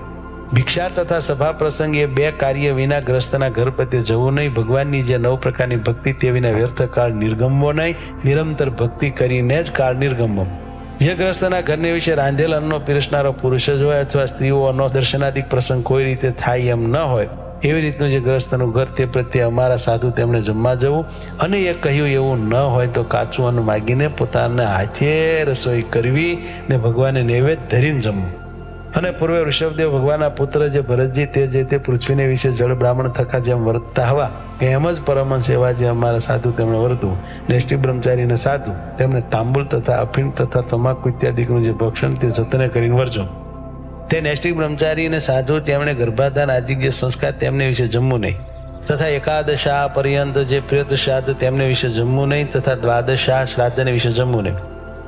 ભિક્ષા તથા સભા પ્રસંગે 2 કાર્ય વિના ગ્રસ્તના ઘર પ્રત્યે જવું નહીં. ભગવાનની જે 9 પ્રકારની ભક્તિ તે વિના વ્યર્થ કાળ નિર્ગમવો નહીં. નિરંતર ભક્તિ કરીને જ કાળ નિર્ગમવો. જે ગ્રસ્તના ઘરને વિશે રાંધેલ અન્નનો પીરસનારો પુરુષ જ હોય અથવા સ્ત્રીઓનો દર્શનાદિક પ્રસંગ કોઈ રીતે થાય એમ ન હોય એવી રીતનું જે ગ્રસ્તનું ઘર તે પ્રત્યે અમારા સાધુ તેમણે જમવા જવું. અને એ કહ્યું એવું ન હોય તો કાચું અન્ન માગીને પોતાના હાથે રસોઈ કરવી ને ભગવાનને નૈવેદ્ય ધરીને જમવું. અને પૂર્વે ઋષભદેવ ભગવાનના પુત્ર જે ભરતજી તે જે તે પૃથ્વીને વિશે જળ બ્રાહ્મણ થકા જેમ વર્તતા હવા એમ જ પરમહંસ એવા જે અમારા સાધુ તેમણે વર્તવું. નેષ્ટિ બ્રહ્મચારીને સાધુ તેમણે તાંબુલ તથા અફીણ તથા તમાકુ ઇત્યાદિનું જે ભક્ષણ તે જતને કરીને વર્જો. તે નૈષ્ટિક બ્રહ્મચારીને સાધુ તેમણે ગર્ભાધાન આદિક જે સંસ્કાર તેમને વિશે જમવું નહીં, તથા એકાદશા પર્યંત જે પ્રેત શ્રાદ્ધ તેમને વિશે જમવું નહીં, તથા દ્વાદશા શ્રાદ્ધને વિશે જમવું નહીં.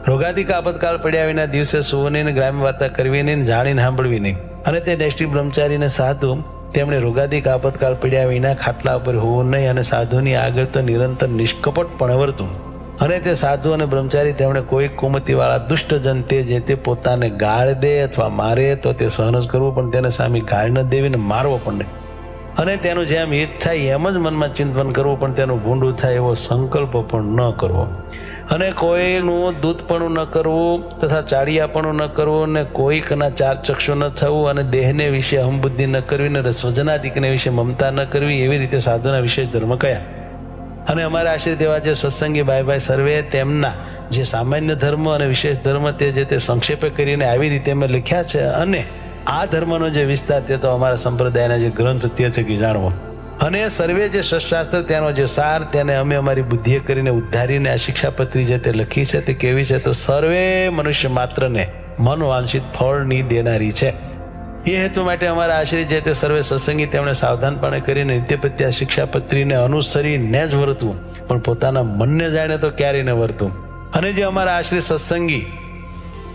રોગાદિક આપતકાળ પડ્યા વિના દિવસે સૂવું નહીં, ગ્રામ્ય વાર્તા કરવી નહીં, જાણીને સાંભળવી નહીં. અને તે નૈષ્ટિક બ્રહ્મચારીને સાધુ તેમણે રોગાદિક આપતકાળ પડ્યા વિના ખાટલા ઉપર હોવું નહીં અને સાધુની આગળ તો નિરંતર નિષ્કપટપણે વર્તવું. અને તે સાધુ અને બ્રહ્મચારી તેમણે કોઈ કુમતિવાળા દુષ્ટજન તે જે તે પોતાને ગાળ દે અથવા મારે તો તે સહન જ કરવું, પણ તેને સામે ગાળ ન દેવીને મારવો પણ નહીં. અને તેનું જેમ હિત થાય એમ જ મનમાં ચિંતન કરવું, પણ તેનું ભૂંડું થાય એવો સંકલ્પ પણ ન કરવો. અને કોઈનું દૂતપણું ન કરવું તથા ચાડિયાપણું ન કરવું ને કોઈકના 4 ચક્ષુ ન થવું અને દેહને વિશે અહંબુદ્ધિ ન કરવી ને સ્વજનાદિકને વિશે મમતા ન કરવી. એવી રીતે સાધુના વિશેષ ધર્મ કયા. અને અમારા આશ્રિત એવા જે સત્સંગી ભાઈ સર્વે તેમના જે સામાન્ય ધર્મ અને વિશેષ ધર્મ તે જે તે સંક્ષેપે કરીને આવી રીતે અમે લખ્યા છે. અને આ ધર્મનો જે વિસ્તાર તે તો અમારા સંપ્રદાયના જે ગ્રંથ તે થકી જાણવો. અને સર્વે જે શસ્ત્રાસ્ત્ર તેનો જે સાર તેને અમે અમારી બુદ્ધિએ કરીને ઉદ્ધારીને આ શિક્ષાપત્રી જે તે લખી છે તે કેવી છે તો સર્વે મનુષ્ય માત્રને મનવાંછિત ફળની દેનારી છે. એ હેતુ માટે અમારા આશ્રિત જે તે સર્વે સત્સંગી તેમણે સાવધાનપણે કરીને નિત્યપ્રત્ય આ શિક્ષાપત્રીને અનુસરીને જ વર્તવું, પણ પોતાના મનને જાણે તો ક્યારેય ન વર્તવું. અને જે અમારા આશ્રિત સત્સંગી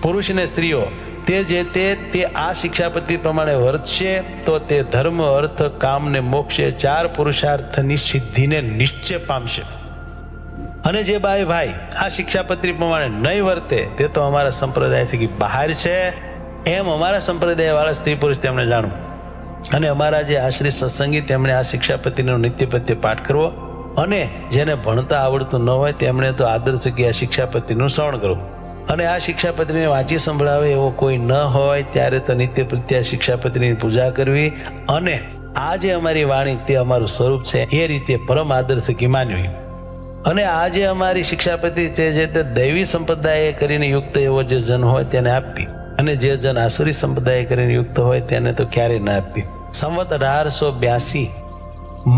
પુરુષ ને સ્ત્રીઓ તે જે તે આ શિક્ષાપત્રી પ્રમાણે વર્તશે તો તે ધર્મ અર્થ કામ ને મોક્ષે 4 પુરુષાર્થની સિદ્ધિને નિશ્ચય પામશે. અને જે ભાઈ આ શિક્ષાપત્રી પ્રમાણે નહીં વર્તે તે તો અમારા સંપ્રદાયથી બહાર છે એમ અમારા સંપ્રદાય વાળા સ્ત્રી પુરુષ તેમણે જાણવું. અને અમારા જે આશ્રિત સત્સંગી તેમણે આ શિક્ષાપત્રીનો નિત્ય પ્રત્યે પાઠ કરવો. અને જેને ભણતા આવડતું ન હોય તેમણે તો આદર થકી આ શિક્ષાપત્રીનું શ્રવણ કરવું. અને આ શિક્ષાપત્રીને વાંચી સંભળાવે એવો કોઈ ન હોય ત્યારે તો નિત્ય પ્રત્યે શિક્ષાપત્રીની પૂજા કરવી. અને આ જે અમારી વાણી તે અમારું સ્વરૂપ છે એ રીતે પરમ આદર થકી માનવી. અને આ જે અમારી શિક્ષાપત્રી તે જે તે દૈવી સંપ્રદાય કરીને યુક્ત એવો જે જન હોય તેને આપવી. અને જે જન આસુરી સંપ્રદાય કરીને યુક્ત હોય તેને તો ક્યારેય ના આપવી. સંવત 1882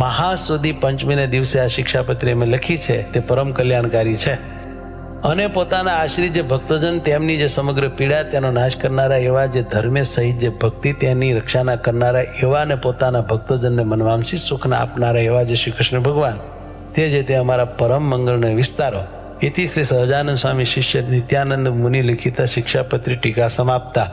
મહાસુદી પંચમીને દિવસે આ શિક્ષાપત્રી અમે લખી છે તે પરમ કલ્યાણકારી છે. અને પોતાના આશ્રિત જે ભક્તજન તેમની જે સમગ્ર પીડા તેનો નાશ કરનારા એવા જે ધર્મે સહિત જે ભક્તિ તેની રક્ષાના કરનારા એવા ને પોતાના ભક્તજનને મનવાંછી સુખના આપનારા એવા જે શ્રી કૃષ્ણ ભગવાન તે જે તે અમારા પરમ મંગળને વિસ્તારો. એથી શ્રી સહજાનંદ સ્વામી શિષ્ય નિત્યાનંદ મુનિ લિખિત શિક્ષાપત્રી ટીકા સમાપ્તા.